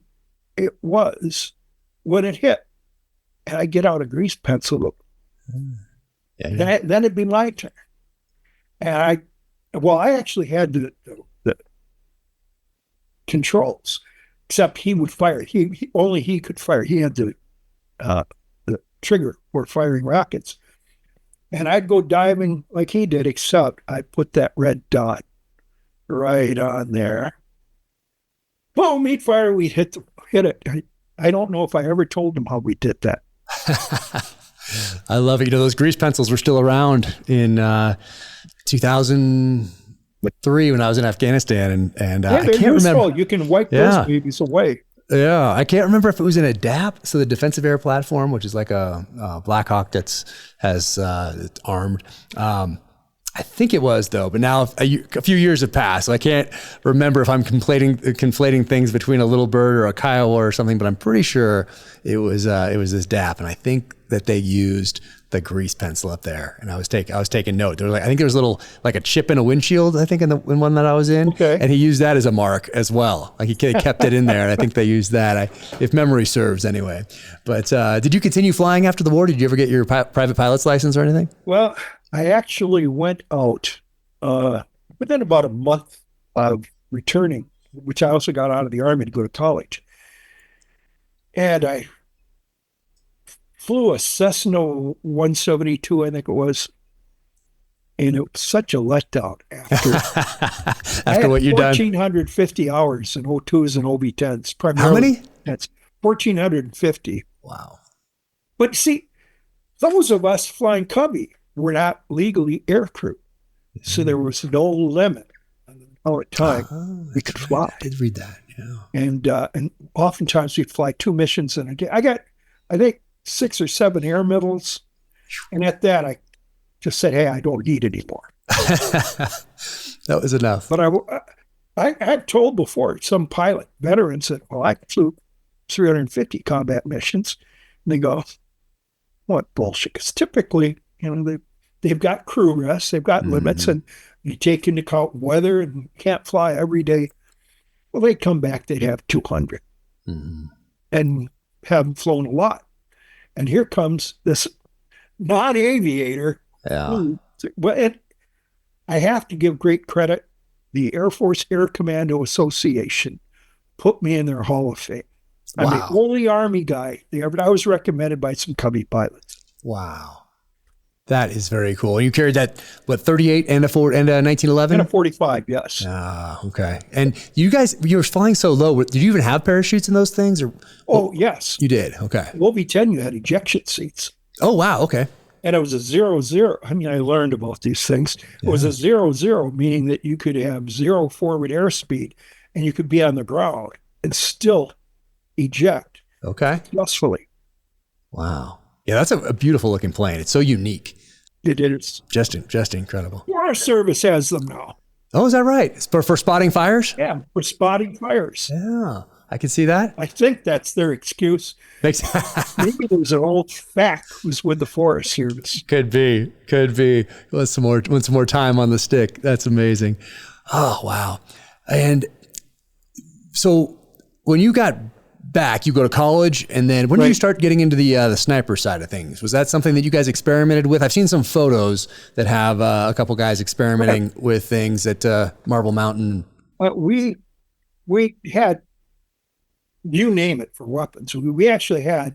it was when it hit. And I get out a grease pencil. Then it'd be my turn. And I actually had the controls, except he would fire. Only he could fire. He had the trigger for firing rockets. And I'd go diving like he did, except I put that red dot right on there. Boom, he'd fire, we'd hit it. I don't know if I ever told him how we did that. I love it. Those grease pencils were still around in 2003 when I was in Afghanistan. And I can't remember. You can wipe those babies away. Yeah, I can't remember if it was in a DAP, so the Defensive Air Platform, which is like a Black Hawk it's armed. I think it was though, but now a few years have passed, so I can't remember if I'm conflating things between a Little Bird or a Kiowa or something. But I'm pretty sure it was this DAP, and I think that they used the grease pencil up there. And I was taking note. There was I think there was a chip in a windshield. I think in one that I was in, and he used that as a mark as well. Like he kept it in there, and I think they used that. If memory serves, anyway. But did you continue flying after the war? Did you ever get your private pilot's license or anything? Well, I actually went out within about a month of returning, which I also got out of the Army to go to college. And I flew a Cessna 172, I think it was. And it was such a letdown after what you'd done. 1,450 hours in O2s and OV-10s. How many? That's 1,450. Wow. But see, those of us flying Covey were not legally aircrew. So there was no limit on the amount of time we could fly. I did read that, yeah. And oftentimes we'd fly 2 missions in a day. I think 6 or 7 air medals. And at that, I just said, hey, I don't need any more. That was enough. But I had told before some pilot veterans that, well, I flew 350 combat missions. And they go, what bullshit? Because typically, they've got crew rests, they've got limits, and you take into account weather and can't fly every day. Well, they'd come back, they'd have 200 and haven't flown a lot. And here comes this non-aviator. Yeah. And I have to give great credit. The Air Force Air Commando Association put me in their Hall of Fame. I'm the only Army guy there, but I was recommended by some Covey pilots. Wow. That is very cool. And you carried that, 38 and a 1911? And a 45, yes. Ah, okay. And you were flying so low. Did you even have parachutes in those things? Or? Oh, yes. You did? Okay. Well, V-10, you had ejection seats. Oh, wow. Okay. And it was a 0-0. I mean, I learned about these things. It was a 0-0, meaning that you could have 0 forward airspeed and you could be on the ground and still eject. Okay. Successfully. Wow. Yeah, that's a beautiful looking plane. It's so unique. It is. Just incredible. Our service has them now. Oh, is that right? It's for spotting fires? Yeah, for spotting fires. Yeah, I can see that. I think that's their excuse. Maybe there's an old fact who's with the Forest Service. Could be. Want some more time on the stick. That's amazing. Oh, wow. And so when you got back, you go to college, and then when did you start getting into the sniper side of things? Was that something that you guys experimented with? I've seen some photos that have a couple guys experimenting with things at Marble Mountain. We had, you name it, for weapons. We actually had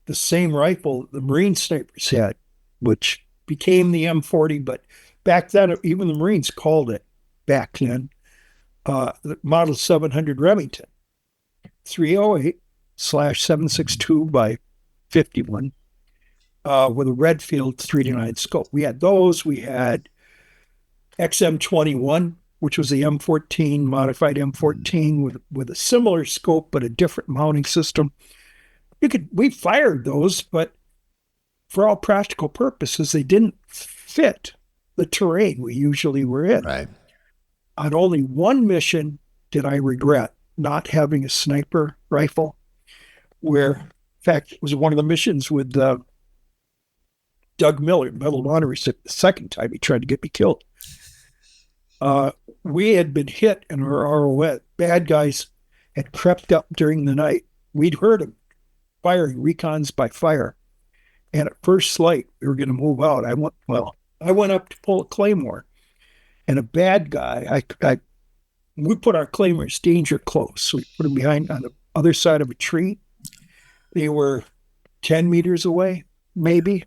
the same rifle the Marine snipers had, which became the M40, but back then, even the Marines called it, back then, the Model 700 Remington. 308/762 by 51 with a Redfield 3-9 scope. We had those. We had XM21, which was the M14, modified M14 with a similar scope but a different mounting system. We fired those, but for all practical purposes, they didn't fit the terrain we usually were in. Right. On only one mission did I regret not having a sniper rifle, where, in fact, it was one of the missions with Doug Miller, Medal of Honor recipient, the second time he tried to get me killed. We had been hit in our ROS. Bad guys had crept up during the night. We'd heard them firing recons by fire. And at first light, we were going to move out. I went up to pull a claymore, and a bad guy, we put our claymores danger close. So we put them behind on the other side of a tree. They were 10 meters away, maybe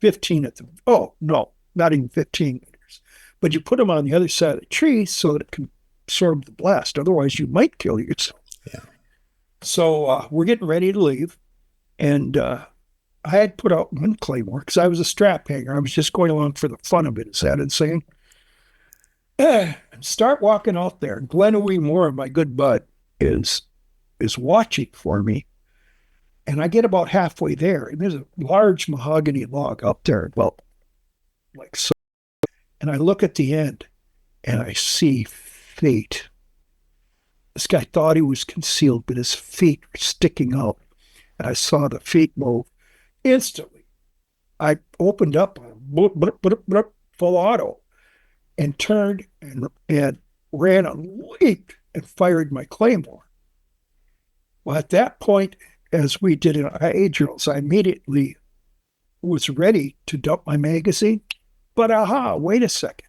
15 at the, oh, no, not even 15 meters. But you put them on the other side of the tree so that it can absorb the blast. Otherwise, you might kill yourself. Yeah. So we're getting ready to leave. And I had put out one claymore because I was a strap hanger. I was just going along for the fun of it, as Ed and saying. Start walking out there. Glenn Wee Moore, my good bud, is watching for me. And I get about halfway there, and there's a large mahogany log up there, well, like so. And I look at the end, and I see feet. This guy thought he was concealed, but his feet were sticking out. And I saw the feet move. Instantly, I opened up, full auto, and turned and ran and leaped and fired my claymore. Well, at that point, as we did in IA drills, I immediately was ready to dump my magazine. But wait a second.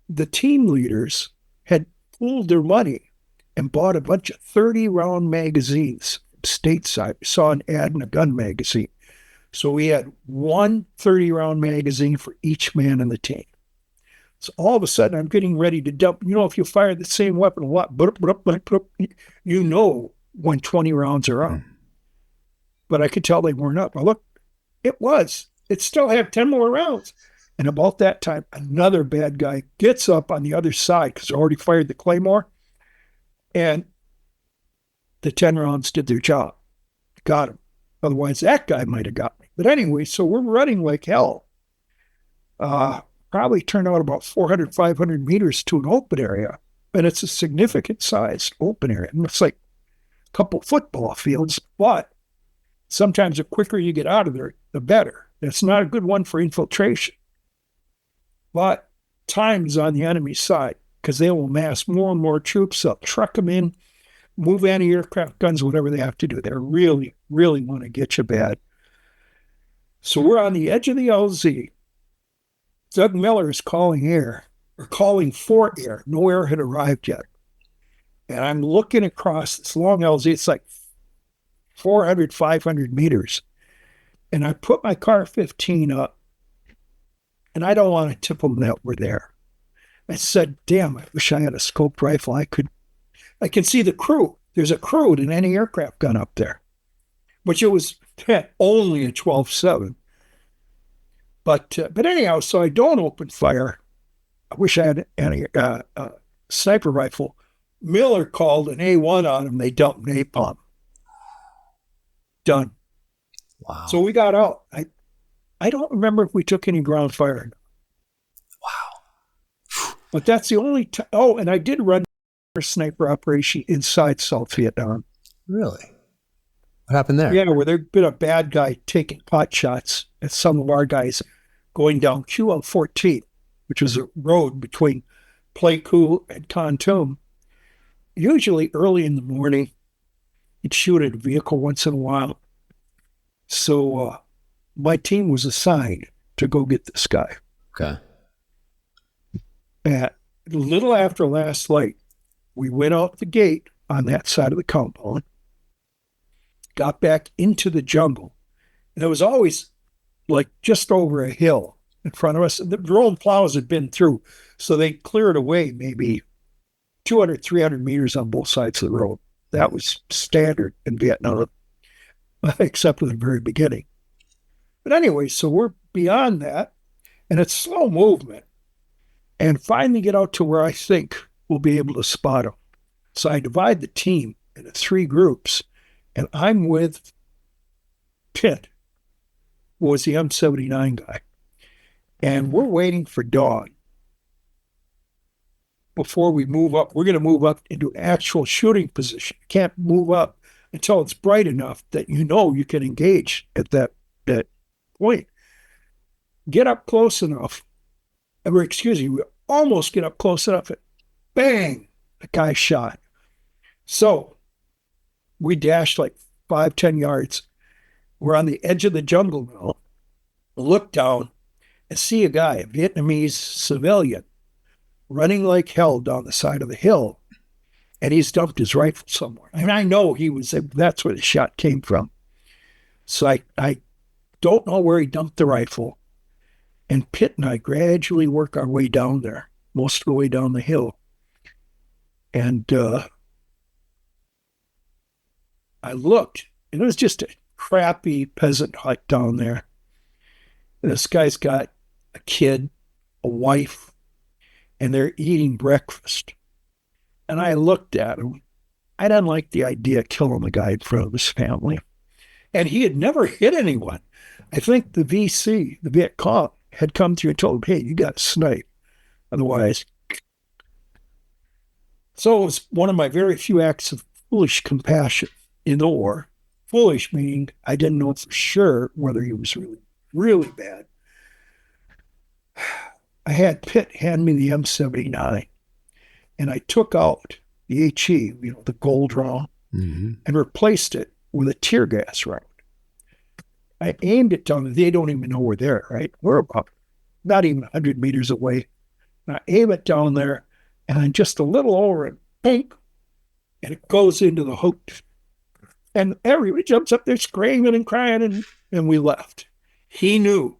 The team leaders had pooled their money and bought a bunch of 30-round magazines stateside. We saw an ad in a gun magazine. So we had one 30-round magazine for each man in the team. So all of a sudden, I'm getting ready to dump. You know, if you fire the same weapon a lot, you know when 20 rounds are up. But I could tell they weren't up. I looked, it was. It still had 10 more rounds. And about that time, another bad guy gets up on the other side because I already fired the claymore. And the 10 rounds did their job. Got him. Otherwise, that guy might have got me. But anyway, so we're running like hell. Probably turned out about 400, 500 meters to an open area. And it's a significant sized open area. And it's like a couple football fields, but sometimes the quicker you get out of there, the better. It's not a good one for infiltration. But time is on the enemy side because they will mass more and more troops. They'll truck them in, move anti-aircraft guns, whatever they have to do. They really, really want to get you bad. So we're on the edge of the LZ. Doug Miller is calling air, or calling for air. No air had arrived yet. And I'm looking across this long LZ. It's like 400, 500 meters. And I put my car 15 up, and I don't want to tip them that we're there. I said, damn, I wish I had a scoped rifle. I can see the crew. There's a crew and any aircraft gun up there, which it was only a 12-7. But anyhow, so I don't open fire. I wish I had a sniper rifle. Miller called an A1 on him. They dumped napalm. Done. Wow. So we got out. I don't remember if we took any ground fire. Wow. But that's the only time. Oh, and I did run a sniper operation inside South Vietnam. Really? What happened there? Yeah, where there'd been a bad guy taking pot shots at some of our guys going down QL-14, which was a road between Pleiku and Kontum. Usually early in the morning, you'd shoot at a vehicle once in a while. So my team was assigned to go get this guy. Okay. At a little after last light, we went out the gate on that side of the compound, got back into the jungle, and it was always like just over a hill in front of us. The drone plows had been through, so they cleared away maybe 200, 300 meters on both sides of the road. That was standard in Vietnam, except for the very beginning. But anyway, so we're beyond that, and it's slow movement, and finally get out to where I think we'll be able to spot them. So I divide the team into 3 groups, and I'm with Pitt, who was the M79 guy. And we're waiting for dawn before we move up. We're going to move up into an actual shooting position. You can't move up until it's bright enough that you know you can engage at that point. Get up close enough. We almost get up close enough. And bang, the guy shot. So we dashed like 5-10 yards. We're on the edge of the jungle now. Look down and see a guy, a Vietnamese civilian, running like hell down the side of the hill. And he's dumped his rifle somewhere. And I know that's where the shot came from. So I don't know where he dumped the rifle. And Pitt and I gradually work our way down there, most of the way down the hill. And I looked, and it was just a crappy peasant hut down there. And this guy's got a kid, a wife, and they're eating breakfast. And I looked at him. I didn't like the idea of killing the guy in front of his family. And he had never hit anyone. I think the VC, the Viet Cong, had come through and told him, hey, you got to snipe. Otherwise. So it was one of my very few acts of foolish compassion in the war. Foolish meaning I didn't know for sure whether he was really, really bad. I had Pitt hand me the M79, and I took out the HE, the gold round, and replaced it with a tear gas round. I aimed it down. They don't even know we're there, right? We're about not even 100 meters away. And I aim it down there, and I'm just a little over it, pink, and it goes into the hook. And everybody jumps up there screaming and crying, and we left. He knew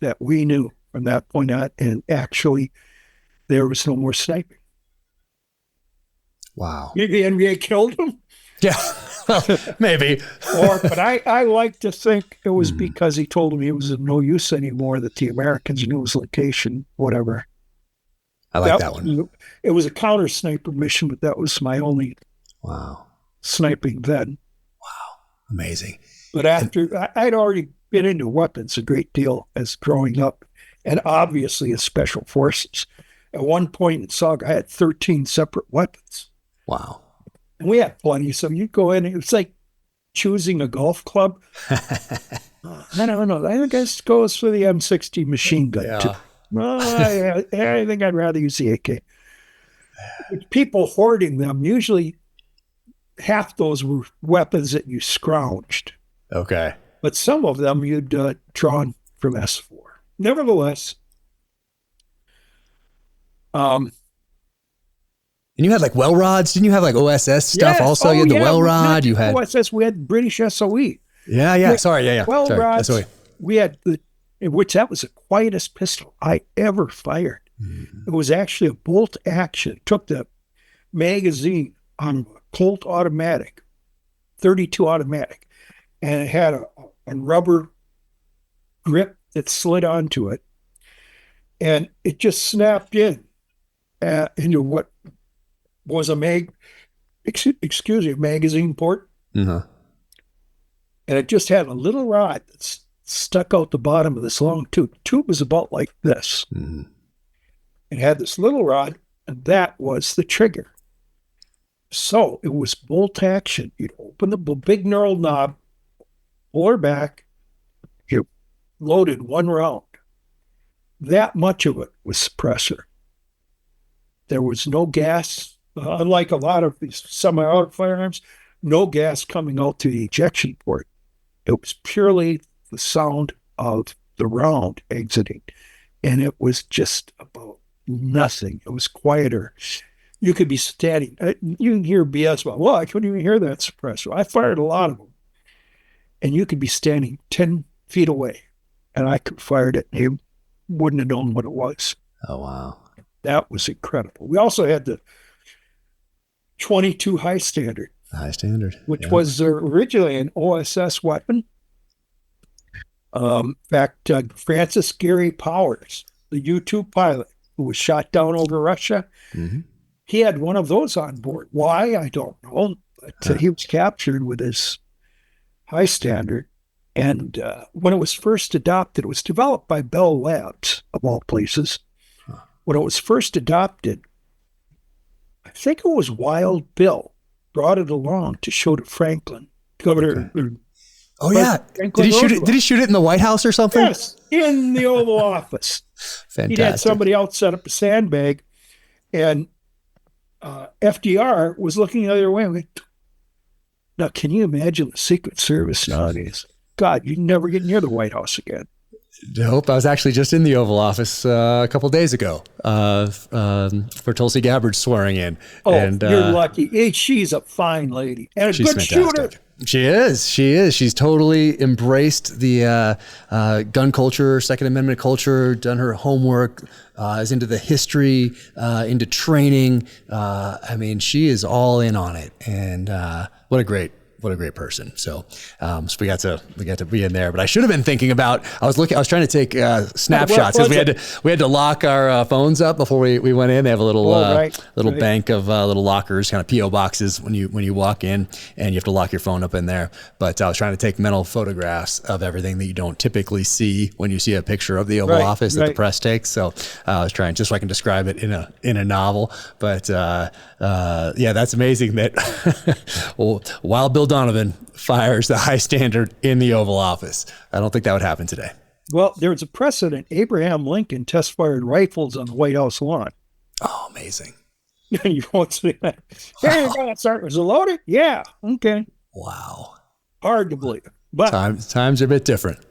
that we knew from that point on, and actually there was no more sniping. Wow. Maybe the NBA killed him? Yeah, maybe. But I like to think it was because he told him he was of no use anymore, that the Americans knew his location, whatever. I like that one. It was a counter sniper mission, but that was my only sniping then. Wow. Amazing. But I'd already been into weapons a great deal as growing up, and obviously as special forces. At one point in SOG, I had 13 separate weapons. Wow. And we had plenty. So you'd go in, and it was like choosing a golf club. I don't know. I think this goes for the M60 machine gun, too. Well, I think I'd rather use the AK. People hoarding them, usually half those were weapons that you scrounged. Okay. But some of them you'd drawn from S4. Nevertheless, and you had like well rods, didn't you have like OSS stuff also? You had the well rod, you had OSS, we had British SOE. Yeah. Sorry, yeah. Well Sorry. rods. SOE. We had that was the quietest pistol I ever fired. It was actually a bolt action. It took the magazine on a Colt automatic, 32 automatic, and it had a rubber grip that slid onto it, and it just snapped in into what was a magazine port. Mm-hmm. And it just had a little rod that stuck out the bottom of this long tube. The tube was about like this. Mm-hmm. It had this little rod, and that was the trigger. So it was bolt action. You'd open the big knurled knob, pull her back, you loaded one round. That much of it was suppressor. There was no gas. Unlike a lot of these semi-auto firearms, no gas coming out to the ejection port. It was purely the sound of the round exiting. And it was just about nothing. It was quieter. You could be standing. You can hear BS about, well, I couldn't even hear that suppressor. I fired a lot of them. And you could be standing 10 feet away, and I could fire it, and you wouldn't have known what it was. Oh, wow. That was incredible. We also had the 22 high standard. High standard. Which was originally an OSS weapon. In fact, Francis Gary Powers, the U-2 pilot who was shot down over Russia, he had one of those on board. Why? I don't know. But he was captured with his high standard. And when it was first adopted, it was developed by Bell Labs, of all places. When it was first adopted, I think it was Wild Bill brought it along to show to Franklin, Governor. Oh yeah, did he shoot it? Did he shoot it in the White House or something? Yes, in the Oval Office. Fantastic. He had somebody else set up a sandbag, and FDR was looking the other way. Now, can you imagine the Secret Service nowadays? God, you'd never get near the White House again. Nope. I was actually just in the Oval Office a couple of days ago for Tulsi Gabbard's swearing in. Oh, and, you're lucky. Hey, she's a fine lady and a good shooter. She is. She's totally embraced the gun culture, Second Amendment culture, done her homework, is into the history, into training. I mean, she is all in on it. And what a great person. So we got to be in there, but I should have been thinking about, I was trying to take snapshots because we had to lock our phones up before we went in. They have a little bank of little lockers, kind of PO boxes when you walk in, and you have to lock your phone up in there. But I was trying to take mental photographs of everything that you don't typically see when you see a picture of the Oval Office that the press takes. So I was trying just so I can describe it in a novel. But yeah, that's amazing that Wild Bill Donovan fires the high standard in the Oval Office. I don't think that would happen today. Well, there was a precedent. Abraham Lincoln test-fired rifles on the White House lawn. Oh, amazing. You won't see that. Hey, you got it, was it loaded? Yeah. Okay. Wow. Hard to believe. But times are a bit different.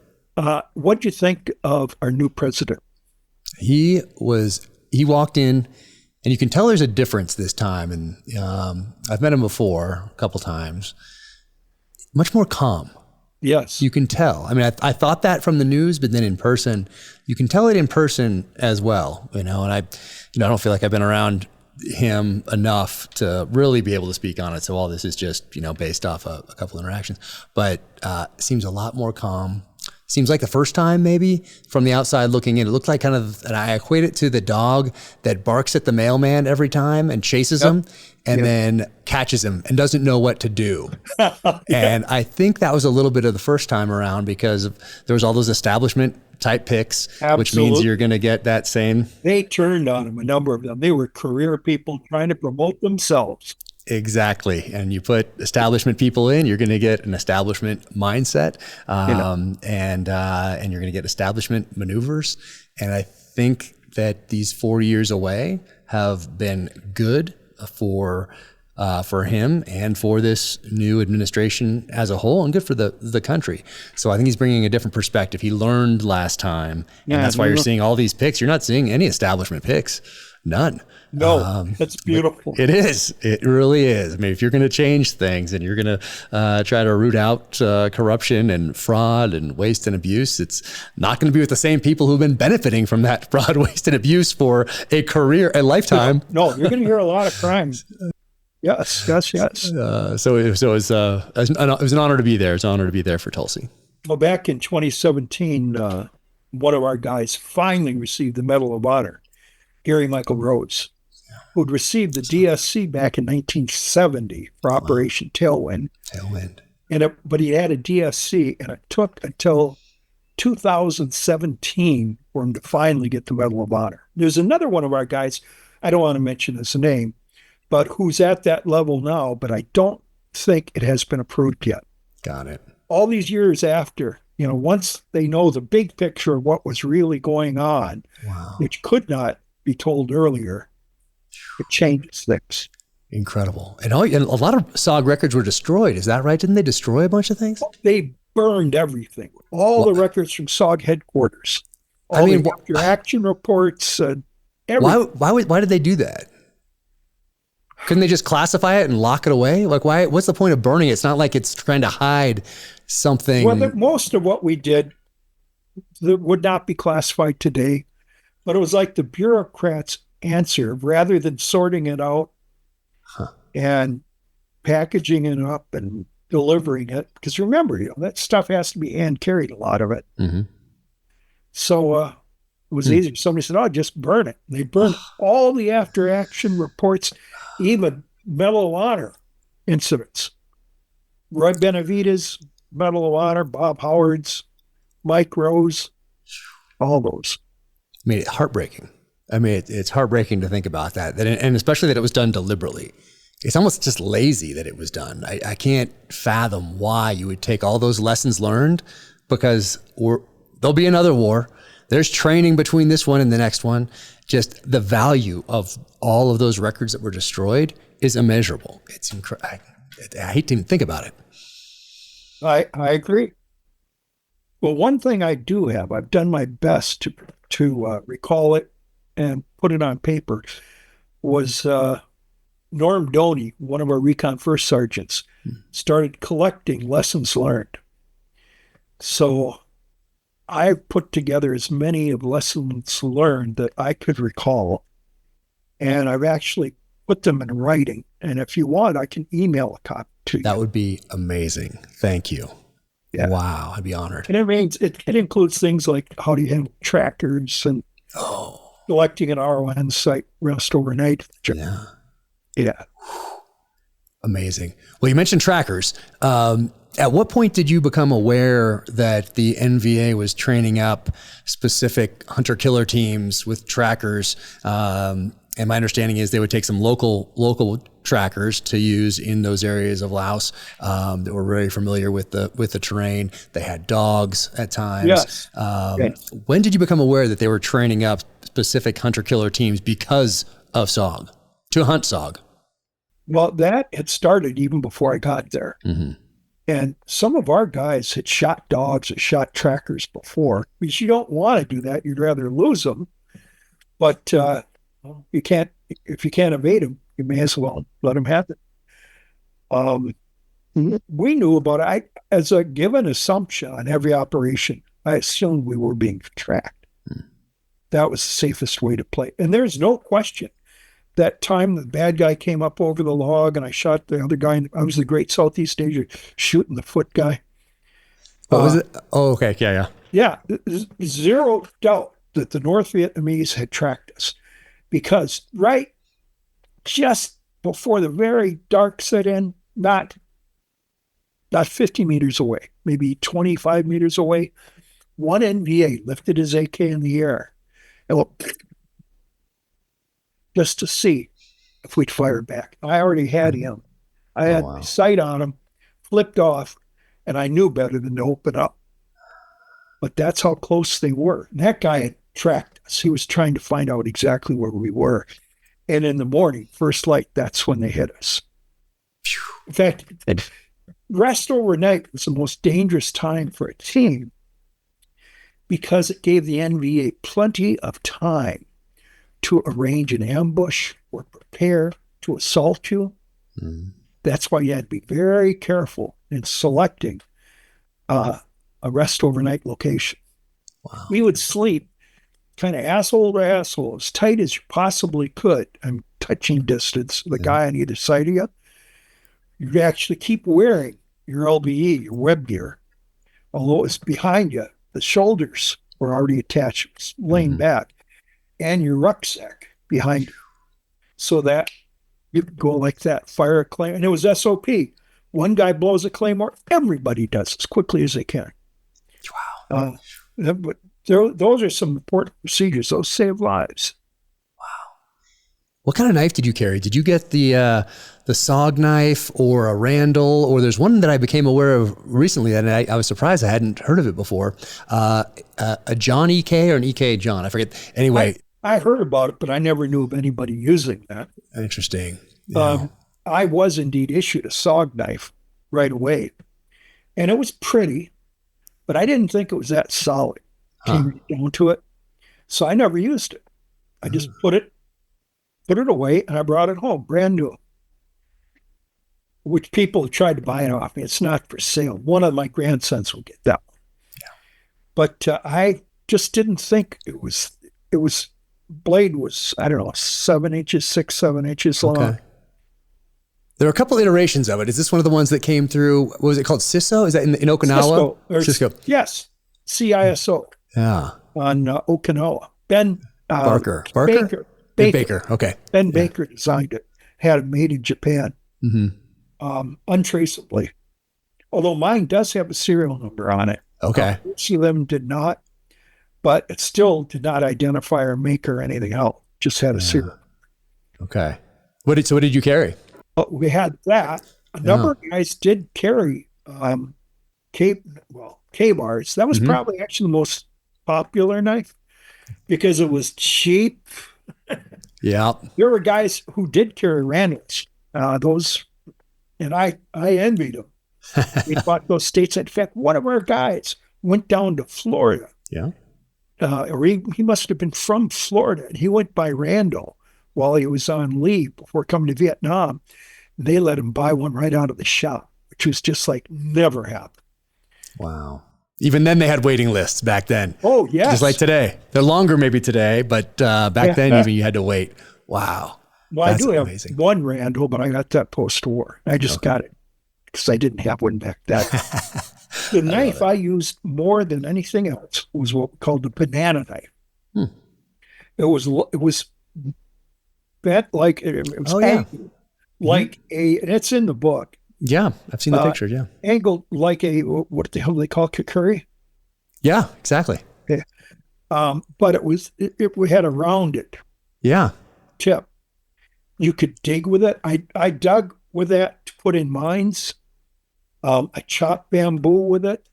What'd you think of our new president? He walked in, and you can tell there's a difference this time. And I've met him before a couple times. Much more calm. Yes. You can tell. I mean, I thought that from the news, but then in person, you can tell it in person as well, and I don't feel like I've been around him enough to really be able to speak on it. So all this is just, based off a couple interactions, but seems a lot more calm, Seems like the first time, maybe from the outside looking in, it looked like kind of, and I equate it to the dog that barks at the mailman every time and chases him and then catches him and doesn't know what to do. And I think that was a little bit of the first time around because there was all those establishment type picks, which means you're going to get that same. They turned on him, a number of them. They were career people trying to promote themselves. Exactly. And you put establishment people in, you're going to get an establishment mindset, and you're going to get establishment maneuvers. And I think that these 4 years away have been good for him and for this new administration as a whole, and good for the country. So I think he's bringing a different perspective. He learned last time, and that's why you're seeing all these picks. You're not seeing any establishment picks. None. No, that's beautiful. It is. It really is. I mean, if you're going to change things and you're going to try to root out corruption and fraud and waste and abuse, it's not going to be with the same people who've been benefiting from that fraud, waste, and abuse for a career, a lifetime. No, you're going to hear a lot of crimes. Yes. So it was an honor to be there. It's an honor to be there for Tulsi. Well, back in 2017, one of our guys finally received the Medal of Honor, Gary Michael Rhodes, who'd received the DSC back in 1970 for Operation Tailwind. But he had a DSC, and it took until 2017 for him to finally get the Medal of Honor. There's another one of our guys, I don't want to mention his name, but who's at that level now, but I don't think it has been approved yet. Got it. All these years after, once they know the big picture of what was really going on, which could not be told earlier, it changes things. Incredible. And a lot of SOG records were destroyed. Is that right? Didn't they destroy a bunch of things? They burned everything. All the records from SOG headquarters. Your action reports. Everything. Why did they do that? Couldn't they just classify it and lock it away? Like, why? What's the point of burning it? It's not like it's trying to hide something. Well, most of what we did would not be classified today, but it was like the bureaucrats' answer, rather than sorting it out and packaging it up and delivering it. Because remember, that stuff has to be hand carried, a lot of it. Mm-hmm. So it was easy. Somebody said, just burn it. And they burned all the after action reports, even Medal of Honor incidents. Roy Benavides, Medal of Honor, Bob Howard's, Mike Rose, all those. Made it heartbreaking. I mean, it's heartbreaking to think about that, and especially that it was done deliberately. It's almost just lazy that it was done. I can't fathom why you would take all those lessons learned, because there'll be another war. There's training between this one and the next one. Just the value of all of those records that were destroyed is immeasurable. It's incredible. I hate to even think about it. I agree. Well, one thing I do have, I've done my best to recall it and put it on paper, was Norm Doney, one of our Recon First Sergeants, started collecting lessons learned. So I put together as many of lessons learned that I could recall, and I've actually put them in writing. And if you want, I can email a copy to you. That would be amazing. Thank you. Yeah. Wow, I'd be honored. And it includes things like how do you handle trackers and selecting an RON site rest overnight. Yeah. Amazing. Well, you mentioned trackers. At what point did you become aware that the NVA was training up specific hunter-killer teams with trackers? And my understanding is they would take some local trackers to use in those areas of Laos that were very familiar with the terrain. They had dogs at times. Yes. When did you become aware that they were training up specific hunter-killer teams because of SOG, to hunt SOG? Well, that had started even before I got there. Mm-hmm. And some of our guys had shot dogs or shot trackers before, because you don't want to do that. You'd rather lose them. But you can't, if you can't evade them, you may as well let them have it. We knew about it. As a given assumption on every operation, I assumed we were being tracked. That was the safest way to play. And there's no question. That time the bad guy came up over the log and I shot the other guy. I was the Great Southeast Asia shooting the foot guy. What was it? Oh, okay. Yeah. Yeah, zero doubt that the North Vietnamese had tracked us because right just before the very dark set in, not 50 meters away, maybe 25 meters away, one NVA lifted his AK in the air and just to see if we'd fire back. I already had him. I had my sight on him, flipped off, and I knew better than to open up. But that's how close they were. And that guy had tracked us. He was trying to find out exactly where we were. And in the morning, first light, that's when they hit us. In fact, rest overnight was the most dangerous time for a team because it gave the NVA plenty of time to arrange an ambush or prepare to assault you. Mm. That's why you had to be very careful in selecting a rest overnight location. Wow. We would sleep kind of asshole to asshole, as tight as you possibly could. I'm touching distance, the guy on either side of you. You'd actually keep wearing your LBE, your web gear, although it's behind you. The shoulders were already attached, laying back, and your rucksack behind you, so that you could go like that, fire a claim. And it was SOP. One guy blows a claymore, everybody does as quickly as they can. Wow. But those are some important procedures. Those save lives. Wow. What kind of knife did you carry? Did you get the SOG knife or a Randall? Or there's one that I became aware of recently that I was surprised I hadn't heard of it before. A John EK or an EK John? I forget. Anyway. I heard about it, but I never knew of anybody using that. Interesting. Yeah. I was indeed issued a SOG knife right away. And it was pretty, but I didn't think it was that solid. Came down to it. So I never used it. I just put it away, and I brought it home, brand new. Which people have tried to buy it off me. It's not for sale. One of my grandsons will get that one. Yeah. But I just didn't think it was, blade was, I don't know, 7 inches, 7 inches long. Okay. There are a couple iterations of it. Is this one of the ones that came through, what was it called, CISO? Is that in Okinawa? Cisco. Yes, CISO. Yeah. On Okinawa. Ben Baker. Okay. Ben Baker designed it. Had it made in Japan. Untraceably. Although mine does have a serial number on it. Okay. Each of them did not, but it still did not identify our maker or anything else. Just had a serial. Okay. So what did you carry? We had that. A number of guys did carry K-bars. That was probably actually the most popular knife because it was cheap. Yeah. There were guys who did carry Randalls. And I envied them. We bought those states. In fact, one of our guys went down to Florida. Yeah. Or he must have been from Florida, and he went by Randall while he was on leave before coming to Vietnam. They let him buy one right out of the shop, which was just like never happened. Wow. Even then they had waiting lists back then. Oh, yes. Just like today. They're longer maybe today, but back then even you had to wait. Wow. Well, I do have one Randall, but I got that post-war. I just got it because I didn't have one back then. The knife I used more than anything else was what we called the banana knife. It was bent like it was angled like and it's in the book. Yeah, I've seen the picture. Yeah, angled like what the hell do they call kukuri? Yeah, exactly. Yeah. But we had a rounded tip. You could dig with it. I dug with that to put in mines. I chopped bamboo with it.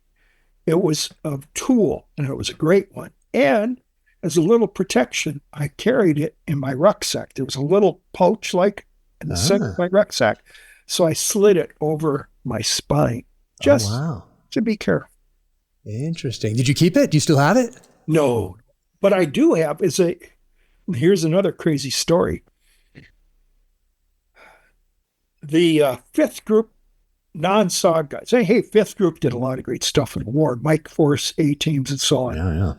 It was a tool, and it was a great one. And as a little protection, I carried it in my rucksack. There was a little pouch like in the center of my rucksack. So I slid it over my spine just to be careful. Interesting. Did you keep it? Do you still have it? No, but I do have here's another crazy story. The 5th group non-SOG guys. Hey, 5th group did a lot of great stuff in the war. Mike Force, A-teams, and so on. Yeah.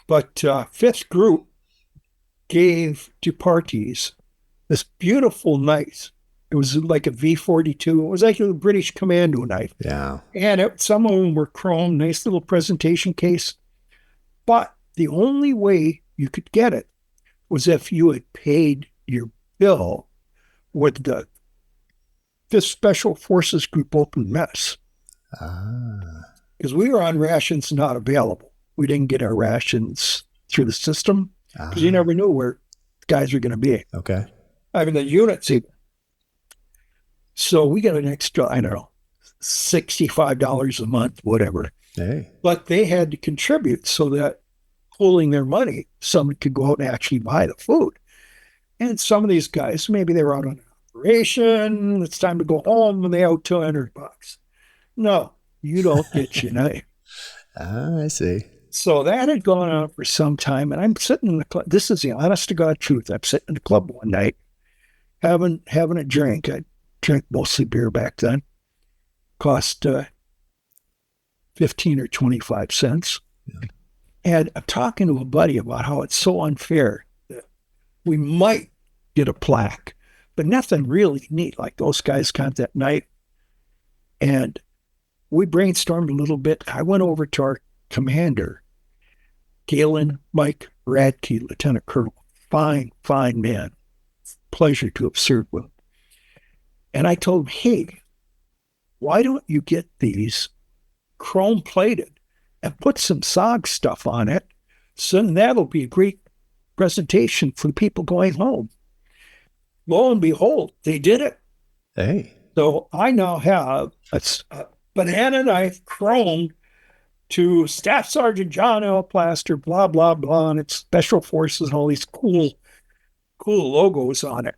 But 5th group gave departees this beautiful knife It was like a V-42. It was like a British commando knife. Yeah. And some of them were chrome, nice little presentation case. But the only way you could get it was if you had paid your bill with the this Special Forces Group open mess. Because we were on rations not available. We didn't get our rations through the system because you never knew where guys were going to be. Okay. I mean, the units even. So we got an extra, I don't know, $65 a month, whatever. Hey. But they had to contribute so that pooling their money, someone could go out and actually buy the food. And some of these guys, maybe they were out on an operation, it's time to go home, and they owe $200. No, you don't get your knife. I see. So that had gone on for some time, and I'm sitting in the club. This is the honest to God truth. I'm sitting in the club one night, having a drink. I drank mostly beer back then. Cost 15 or 25 cents. Yeah. And I'm talking to a buddy about how it's so unfair that we might get a plaque, but nothing really neat like those guys got that night. And we brainstormed a little bit. I went over to our commander, Galen Mike Radke, Lieutenant Colonel. Fine, fine man. Pleasure to have served with him. And I told him, hey, why don't you get these chrome plated and put some SOG stuff on it? So then that'll be a great presentation for the people going home. Lo and behold, they did it. Hey. So I now have a banana knife chromed to Staff Sergeant John L. Plaster, blah, blah, blah, and it's Special Forces and all these cool logos on it.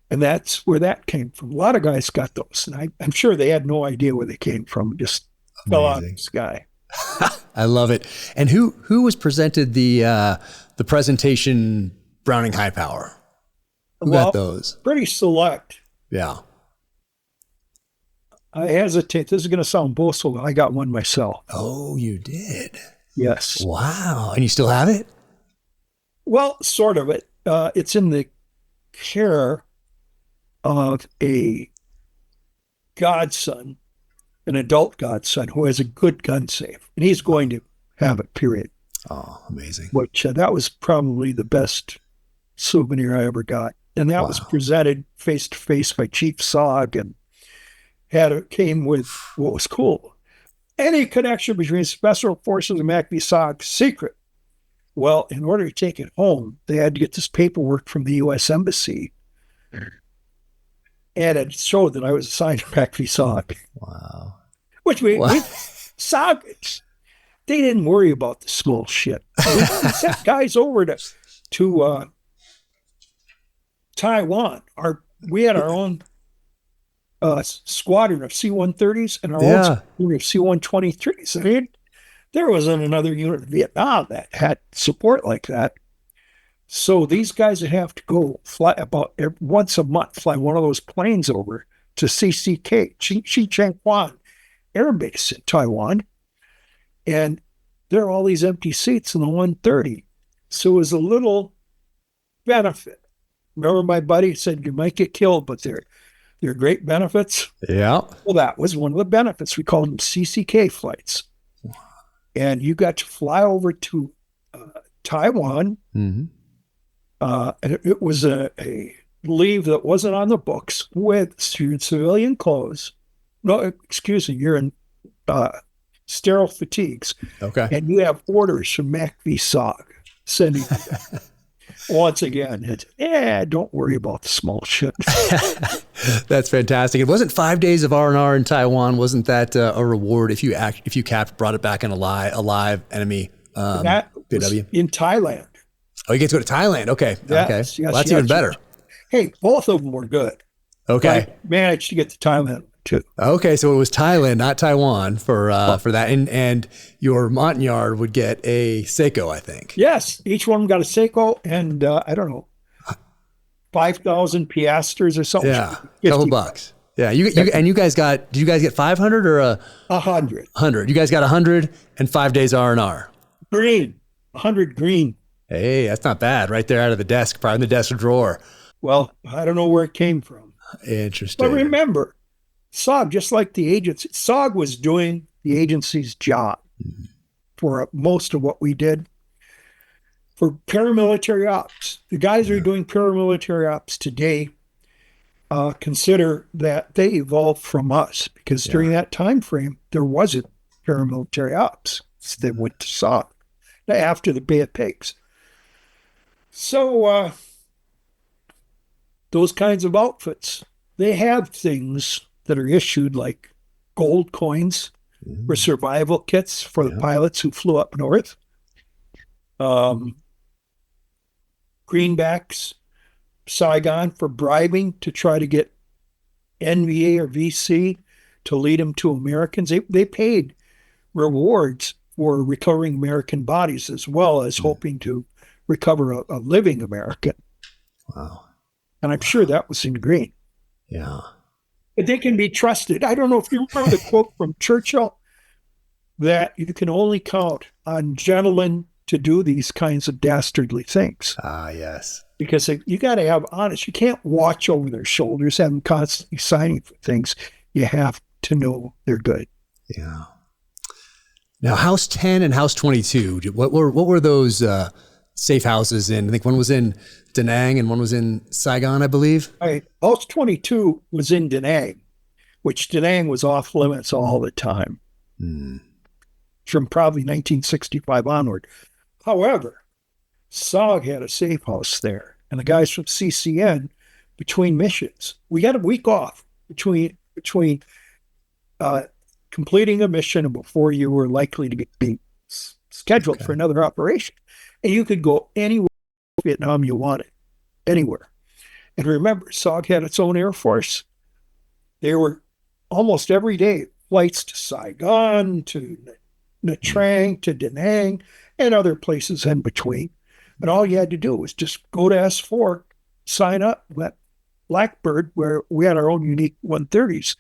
And that's where that came from. A lot of guys got those, and I'm sure they had no idea where they came from. Just fell out of the sky. I love it. And who was presented the presentation Browning High Power? Who got those? Pretty select. Yeah. I hesitate. This is going to sound boastful. I got one myself. Oh, you did? Yes. Wow. And you still have it? Well, sort of it. It's in the care of a godson, an adult godson who has a good gun safe. And he's going to have it, period. Oh, amazing. Which that was probably the best souvenir I ever got. And that was presented face-to-face by Chief SOG and came with what was cool. Any connection between Special Forces and Macv-Sog secret. Well, in order to take it home, they had to get this paperwork from the U.S. Embassy. And it showed that I was assigned to Macv-Sog. Wow. Which we SOG, they didn't worry about the small shit. We sent guys over to Taiwan. We had our own squadron of C-130s and our own squadron of C-123s. I mean, there wasn't another unit in Vietnam that had support like that. So these guys would have to go fly about once a month, fly one of those planes over to CCK, Shichenghuan Air Base in Taiwan. And there are all these empty seats in the 130. So it was a little benefit. Remember my buddy said, you might get killed, but they're great benefits. Yeah. Well, that was one of the benefits. We called them CCK flights. And you got to fly over to Taiwan. Mm-hmm. And it was a leave that wasn't on the books with you're in civilian clothes. No, excuse me, you're in sterile fatigues. Okay. And you have orders from Macv-Sog sending you. Once again, don't worry about the small shit. That's fantastic. It wasn't 5 days of R&R in Taiwan. Wasn't that a reward if you brought it back in a live enemy? That was in Thailand. Oh, you get to go to Thailand. Okay. Yes, okay. Yes, well, that's even better. Hey, both of them were good. Okay. But I managed to get to Thailand too. Okay, so it was Thailand, not Taiwan, for that, and your Montagnard would get a Seiko, I think. Yes, each one got a Seiko, and I don't know, 5,000 piastres or something. Yeah, a couple bucks. Yeah, you guys got? Did you guys get 500 or 100? 100. You guys got 100 and 5 days R&R. Green, 100 green. Hey, that's not bad. Right there out of the desk, probably in the desk drawer. Well, I don't know where it came from. Interesting. But remember, SOG, just like the agency, SOG was doing the agency's job for most of what we did. For paramilitary ops, the guys who are doing paramilitary ops today consider that they evolved from us, because during that time frame, there wasn't paramilitary ops. So they went to SOG after the Bay of Pigs. So those kinds of outfits, they have things that are issued like gold coins for survival kits for the pilots who flew up north. Greenbacks, Saigon for bribing to try to get NVA or VC to lead them to Americans. They paid rewards for recovering American bodies as well as hoping to recover a living American. Wow. And I'm sure that was in green. Yeah. But they can be trusted. I don't know if you remember the quote from Churchill that you can only count on gentlemen to do these kinds of dastardly things. Ah, yes. Because you got to have honest. You can't watch over their shoulders, have them constantly signing for things. You have to know they're good. Yeah. Now, House 10 and House 22, what were those safe houses in? I think one was in Da Nang and one was in Saigon, I believe. Right. House 22 was in Da Nang, which Da Nang was off limits all the time. From probably 1965 onward. However, SOG had a safe house there, and the guys from CCN, between missions, we got a week off between completing a mission and before you were likely to be scheduled for another operation. And you could go anywhere in Vietnam you wanted, anywhere. And remember, SOG had its own Air Force. There were almost every day flights to Saigon, to Nha Trang, to Da Nang, and other places in between. And all you had to do was just go to S4, sign up, that Blackbird, where we had our own unique 130s.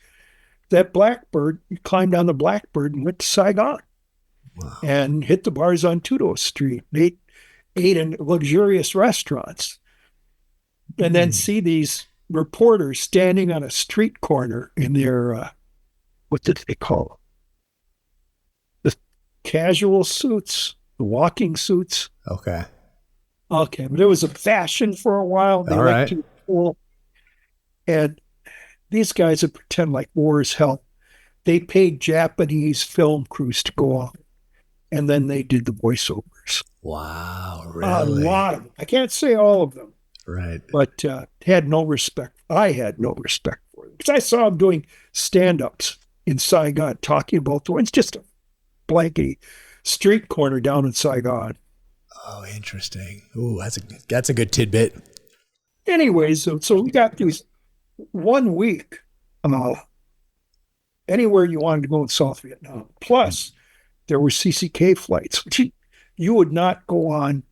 That Blackbird, you climbed on the Blackbird and went to Saigon. Wow. And hit the bars on Tudo Street. Ate in luxurious restaurants. And then see these reporters standing on a street corner in their, what did they call them? The casual suits, the walking suits. Okay. Okay, but it was a fashion for a while. They went to the pool. And these guys would pretend like war is hell. They paid Japanese film crews to go on. And then they did the voiceovers. Wow, really? A lot of them. I can't say all of them. Right. But had no respect. I had no respect for them. Because I saw them doing stand-ups in Saigon, talking about the ones, just a blankety street corner down in Saigon. Oh, interesting. Ooh, that's a good tidbit. Anyways, so we got these 1 week anywhere you wanted to go in South Vietnam. Plus, there were CCK flights, which you would not go on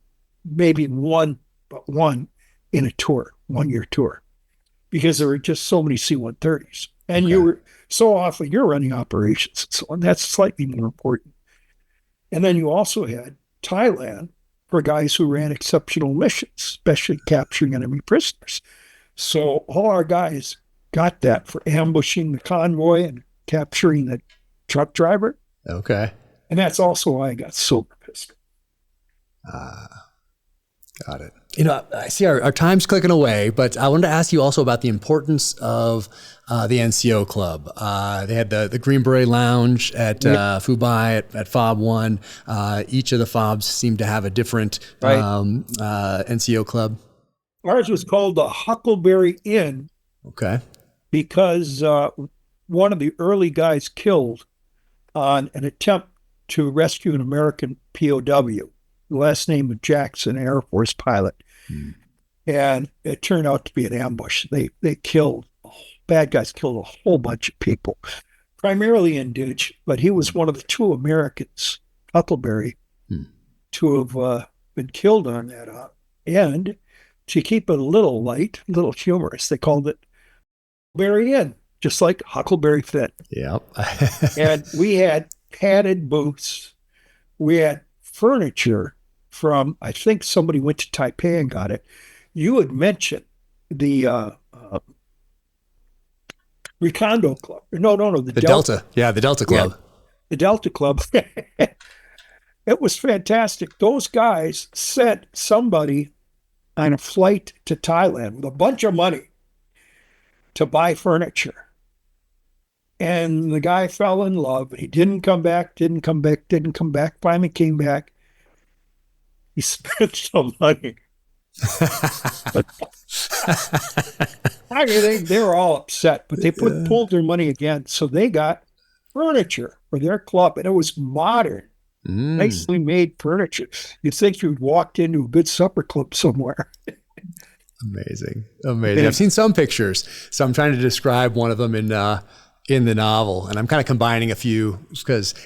maybe one in a tour, 1 year tour, because there were just so many C-130s. And you were so often you're running operations and so on. That's slightly more important. And then you also had Thailand for guys who ran exceptional missions, especially capturing enemy prisoners. So all our guys got that for ambushing the convoy and capturing the truck driver. Okay. And that's also why I got Silver Pistol. Got it. You know, I see our time's clicking away, but I wanted to ask you also about the importance of the NCO club. They had the Green Beret Lounge at Phu Bai at FOB 1. Each of the FOBs seemed to have a different NCO club. Ours was called the Huckleberry Inn. Okay. Because one of the early guys killed on an attempt to rescue an American POW. The last name of Jackson, Air Force pilot. And it turned out to be an ambush. They killed, bad guys killed a whole bunch of people, primarily indigenous, but he was one of the 2 Americans, Huckleberry, to have been killed on that. And to keep it a little light, a little humorous, they called it Huckleberry Inn, just like Huckleberry Finn. Yep. And we had padded booths. We had furniture from, I think somebody went to Taipei and got it. You had mentioned the Recondo Club. No, The Delta. Yeah, the Delta Club. Yeah, the Delta Club. It was fantastic. Those guys sent somebody on a flight to Thailand with a bunch of money to buy furniture. And the guy fell in love. He didn't come back, finally came back. He spent some money. I mean, they were all upset, but they pulled their money again. So they got furniture for their club, and it was modern, nicely made furniture. You'd think you'd walked into a good supper club somewhere. Amazing. I've seen some pictures, so I'm trying to describe one of them in the novel, and I'm kind of combining a few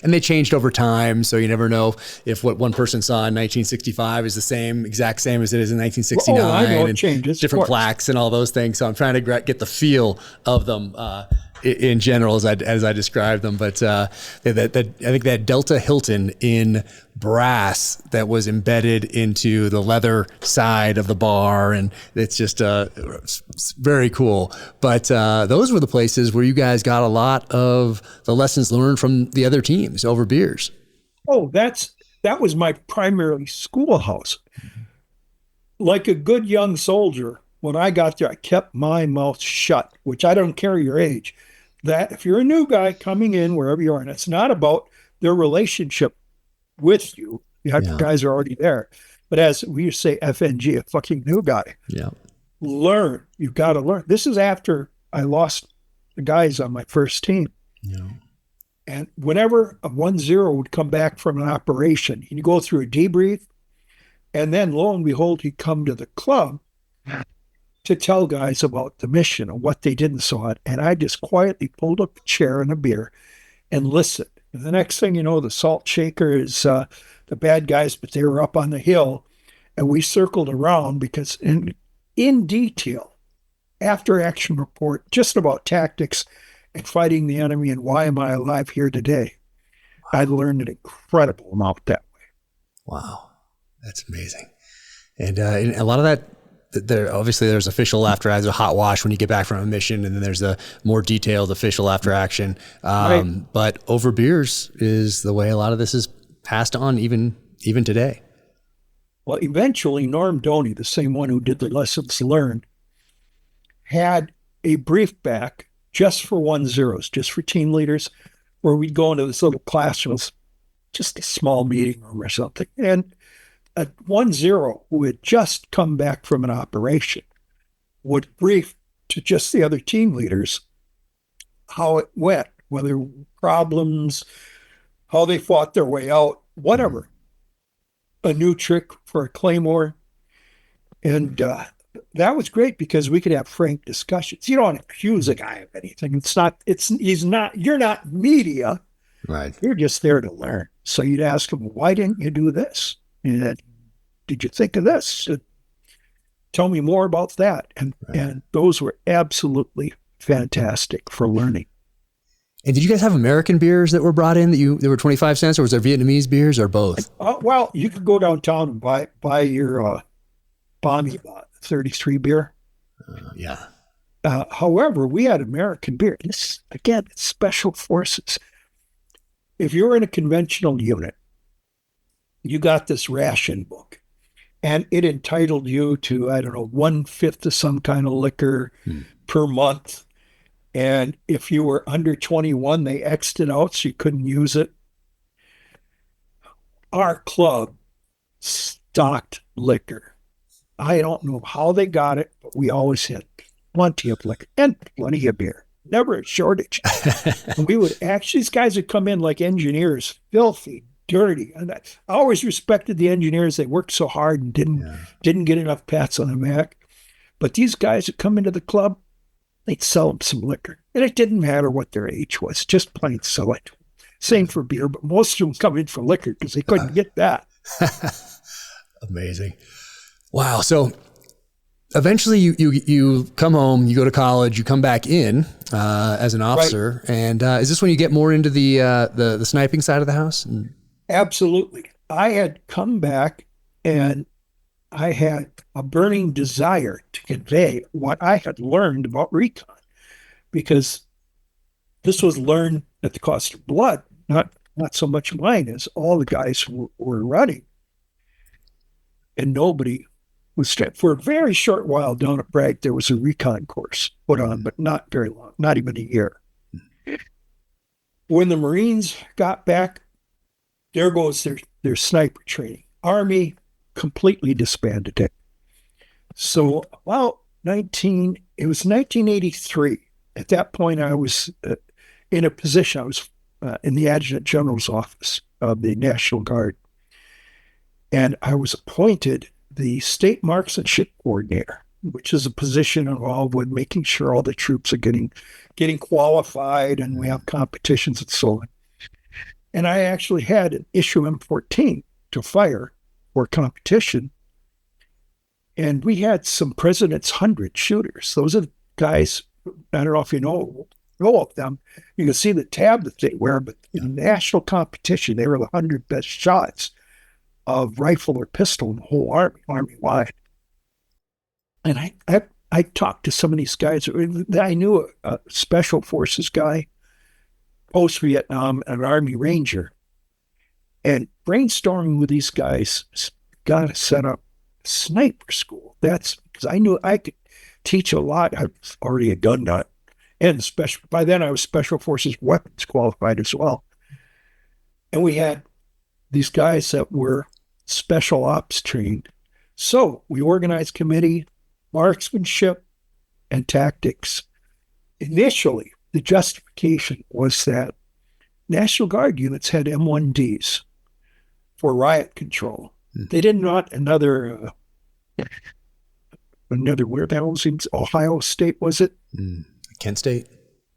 and they changed over time, so you never know if what one person saw in 1965 is the exact same as it is in 1969. Oh, I know it changes, different plaques and all those things. So I'm trying to get the feel of them in general as I describe them. But I think that Delta Hilton in brass that was embedded into the leather side of the bar, and it's just very cool. But those were the places where you guys got a lot of the lessons learned from the other teams over beers. Oh, that was my primary schoolhouse. Like a good young soldier, when I got there, I kept my mouth shut, which I don't care your age. That if you're a new guy coming in wherever you are, and it's not about their relationship with you, guys are already there. But as we used to say, FNG, a fucking new guy. Yeah. Learn. You've got to learn. This is after I lost the guys on my first team. Yeah. And whenever a 1-0 would come back from an operation, he'd go through a debrief, and then lo and behold, he'd come to the club to tell guys about the mission and what they did and so on. And I just quietly pulled up a chair and a beer and listened. And the next thing you know, the salt shaker is the bad guys, but they were up on the hill. And we circled around because in detail, after action report, just about tactics and fighting the enemy and why am I alive here today. I learned an incredible amount that way. Wow. That's amazing. And a lot of that, there's official after, as a hot wash when you get back from a mission, and then there's a more detailed official after action. Right. But over beers is the way a lot of this is passed on even today. Well, eventually Norm Doney, the same one who did the lessons learned, had a brief back just for 1-0s, just for team leaders, where we'd go into this little classroom, just a small meeting room or something. And a 1-0 who had just come back from an operation would brief to just the other team leaders how it went, whether problems, how they fought their way out, whatever. A new trick for a claymore. And that was great because we could have frank discussions. You don't accuse a guy of anything. You're not media. Right. You're just there to learn. So you'd ask him, why didn't you do this? And did you think of this? Tell me more about that. And those were absolutely fantastic for learning. And did you guys have American beers that were brought in that were 25 cents, or was there Vietnamese beers, or both? Well, you could go downtown and buy your Bonnie 33 beer. Yeah. However, we had American beer. This, again, it's special forces. If you're in a conventional unit, you got this ration book, and it entitled you to, 1/5 of some kind of liquor per month. And if you were under 21, they X'd it out so you couldn't use it. Our club stocked liquor. I don't know how they got it, but we always had plenty of liquor and plenty of beer. Never a shortage. And we would these guys would come in like engineers, filthy, dirty. And I always respected the engineers. They worked so hard and didn't get enough pats on the back. But these guys would come into the club, they'd sell them some liquor. And it didn't matter what their age was, just plain sell it. Same for beer, but most of them come in for liquor because they couldn't get that. Amazing. Wow. So eventually you come home, you go to college, you come back in as an officer. Right. And is this when you get more into the sniping side of the house? Absolutely. I had come back and I had a burning desire to convey what I had learned about recon, because This was learned at the cost of blood, not so much mine, as all the guys were running. And nobody was, for a very short while down at Bragg, there was a recon course put on, but not very long, not even a year. When the Marines got back, there goes their sniper training. Army completely disbanded it. So about it was 1983. At that point, I was in a position, I was in the Adjutant General's office of the National Guard. And I was appointed the State Marksmanship Coordinator, which is a position involved with making sure all the troops are getting qualified and we have competitions and so on. And I actually had an issue M14 to fire for competition. And we had some President's 100 shooters. Those are the guys, I don't know if you know of them. You can see the tab that they wear, but in national competition, they were the 100 best shots of rifle or pistol in the whole Army-wide. And I talked to some of these guys. I knew a Special Forces guy, post-Vietnam, an Army Ranger. And brainstorming with these guys, got to set up sniper school. That's because I knew I could teach a lot. I was already a gun nut. And by then I was Special Forces weapons qualified as well. And we had these guys that were special ops trained. So we organized committee, marksmanship, and tactics. Initially, the justification was that National Guard units had M1Ds for riot control. They didn't want another where the hell was it? Ohio State, was it? Kent State?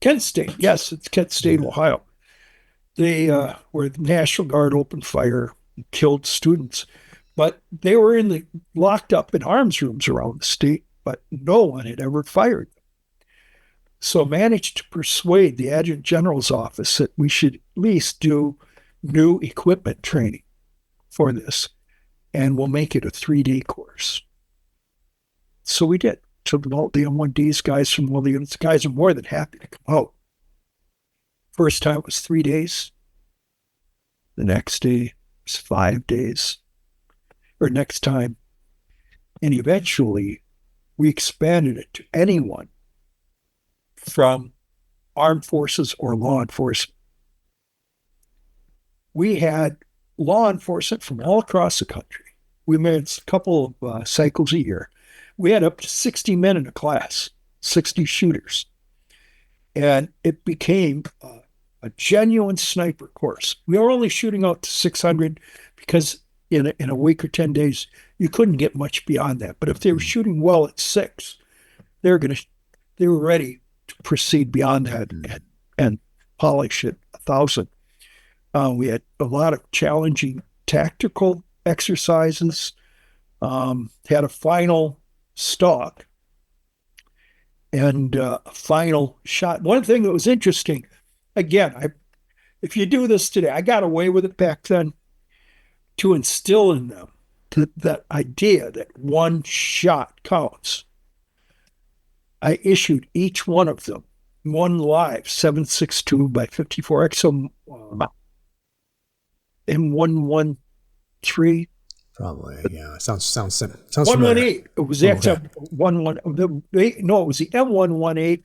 Kent State, yes, it's Kent State, Ohio. They were the National Guard opened fire and killed students, but they were locked up in arms rooms around the state, but no one had ever fired them. So managed to persuade the Adjutant General's office that we should at least do new equipment training for this, and we'll make it a 3-day course. So we did. So the M1Ds guys from all the units, guys are more than happy to come out. First time was 3 days. The next day was 5 days. Or next time. And eventually we expanded it to anyone from armed forces or law enforcement. We had law enforcement from all across the country. We made a couple of cycles a year. We had up to 60 men in a class, 60 shooters. And it became a genuine sniper course. We were only shooting out to 600 because in a week or 10 days, you couldn't get much beyond that. But if they were shooting well at 6, they were ready to proceed beyond that and polish it 1,000. We had a lot of challenging tactical exercises, had a final stalk and a final shot. One thing that was interesting, again, if you do this today, I got away with it back then, to instill in them that idea that one shot counts. I issued each one of them one live 7.62 by 54 XO M113. Probably, yeah. Sounds 118. It was the it was the M118,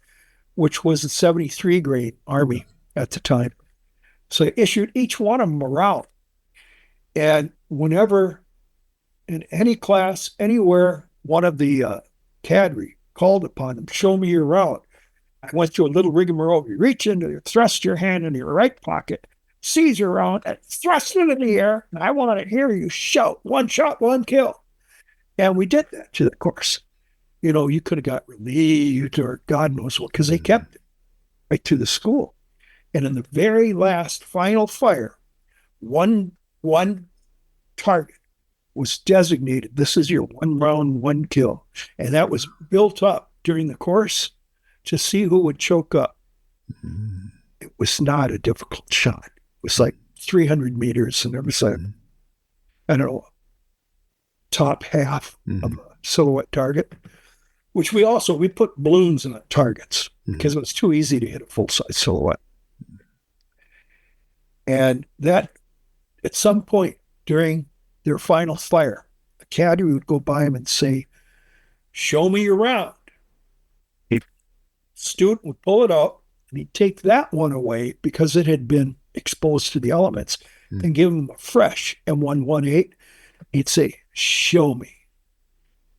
which was a 73 grade Army at the time. So I issued each one of them around. And whenever in any class, anywhere, one of the cadre called upon them, show me your route. I went through a little rigmarole. You reach into, thrust your hand into your right pocket, seize your round, and thrust it in the air. And I want to hear you shout, 1 shot, 1 kill. And we did that to the course. You know, you could have got relieved or God knows what, because they kept it right to the school. And in the very last final fire, one target was designated. This is your 1 round, 1 kill. And that was built up during the course to see who would choke up. It was not a difficult shot. It was like 300 meters, and there was like, I don't know, top half of a silhouette target, which we put balloons in the targets because it was too easy to hit a full-size silhouette. And that, at some point during their final fire, a cadre would go by him and say, "Show me your round." The student would pull it out, and he'd take that one away because it had been exposed to the elements, and give him a fresh M118. He'd say, "Show me."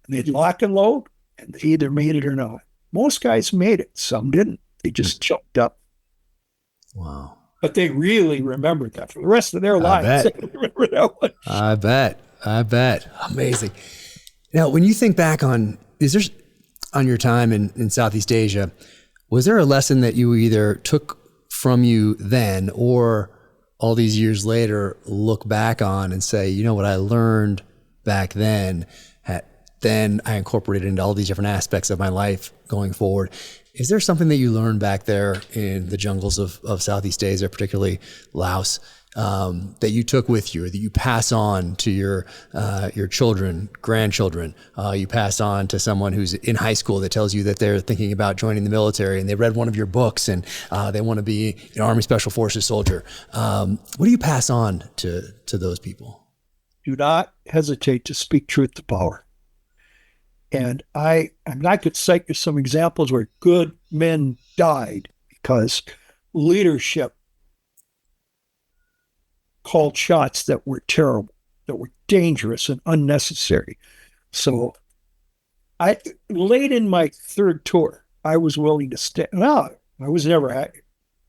And they'd lock and load, and they either made it or not. Most guys made it. Some didn't. They just choked up. Wow. But they really remembered that for the rest of their lives. They remember that one. I bet. Amazing. Now, when you think back on your time in Southeast Asia, was there a lesson that you either took from you then or all these years later look back on and say, you know what I learned back then I incorporated into all these different aspects of my life going forward? Is there something that you learned back there in the jungles of Southeast Asia, particularly Laos, that you took with you, or that you pass on to your children, grandchildren? You pass on to someone who's in high school that tells you that they're thinking about joining the military and they read one of your books and they want to be an Army Special Forces soldier. What do you pass on to those people? Do not hesitate to speak truth to power. And I could cite you some examples where good men died because leadership called shots that were terrible, that were dangerous and unnecessary. So late in my third tour, I was willing to stand. Well, I was never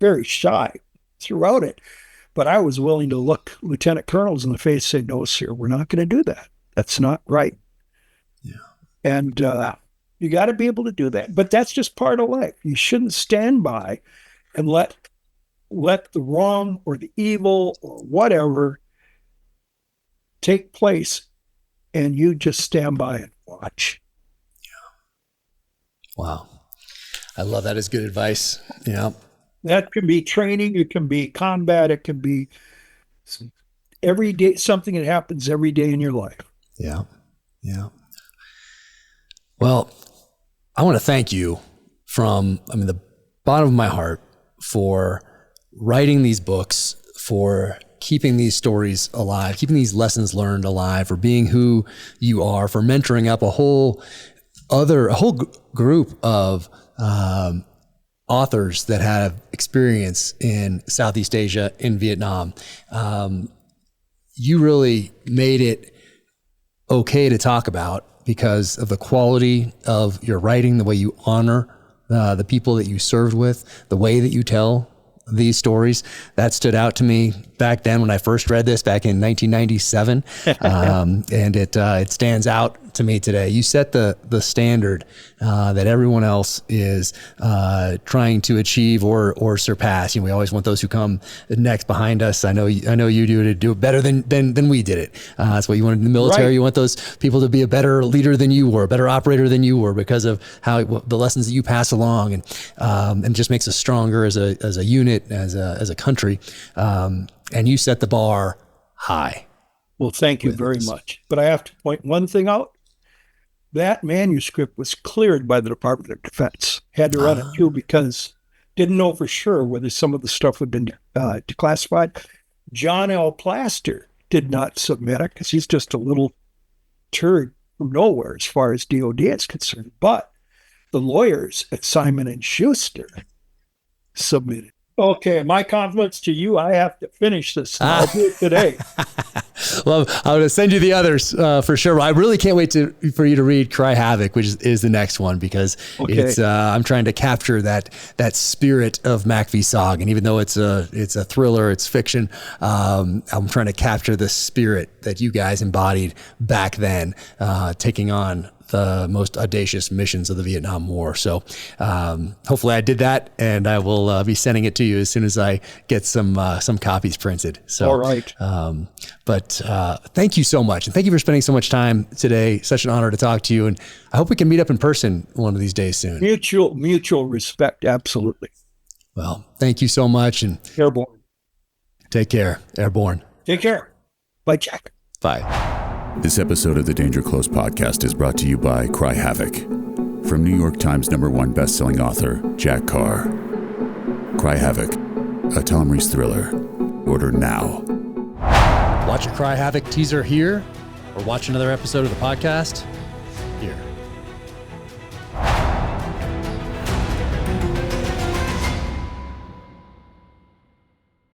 very shy throughout it, but I was willing to look lieutenant colonels in the face and say, "No, sir, we're not going to do that. That's not right." Yeah. And you got to be able to do that. But that's just part of life. You shouldn't stand by and let the wrong or the evil or whatever take place, and you just stand by and watch. Yeah. Wow. I love that as good advice. Yeah. That can be training. It can be combat. It can be every day, something that happens every day in your life. Yeah. Yeah. Well, I want to thank you from the bottom of my heart for writing these books, for keeping these stories alive, keeping these lessons learned alive, for being who you are, for mentoring up a whole group of authors that have experience in Southeast Asia, in Vietnam. You really made it okay to talk about because of the quality of your writing, the way you honor the people that you served with, the way that you tell these stories. That stood out to me back then when I first read this back in 1997. And it stands out to me today. You set the standard that everyone else is trying to achieve or surpass. We always want those who come next behind us. I know you do it better than we did it. That's what you wanted in the military. Right. You want those people to be a better leader than you were, a better operator than you were, because of the lessons that you pass along, and just makes us stronger as a unit, as a country. And you set the bar high. Well, thank you very much. But I have to point one thing out. That manuscript was cleared by the Department of Defense. Had to run it too because didn't know for sure whether some of the stuff had been declassified. John L. Plaster did not submit it because he's just a little turd from nowhere as far as DOD is concerned. But the lawyers at Simon & Schuster submitted. Okay, my compliments to you. I have to finish this. I'll do it today. Well, I'm going to send you the others for sure. I really can't wait for you to read Cry Havoc, which is the next one, because it's I'm trying to capture that spirit of Macv-Sog. And even though it's a thriller, it's fiction, I'm trying to capture the spirit that you guys embodied back then, taking on the most audacious missions of the Vietnam War. So hopefully I did that, and I will be sending it to you as soon as I get some copies printed. So, all right. But thank you so much. And thank you for spending so much time today. Such an honor to talk to you. And I hope we can meet up in person one of these days soon. Mutual respect. Absolutely. Well, thank you so much. And Airborne. Take care. Airborne. Take care. Bye, Jack. Bye. This episode of the Danger Close podcast is brought to you by Cry Havoc, from New York Times #1 bestselling author Jack Carr. Cry Havoc, a Tom Reese thriller. Order now. Watch a Cry Havoc teaser here, or watch another episode of the podcast.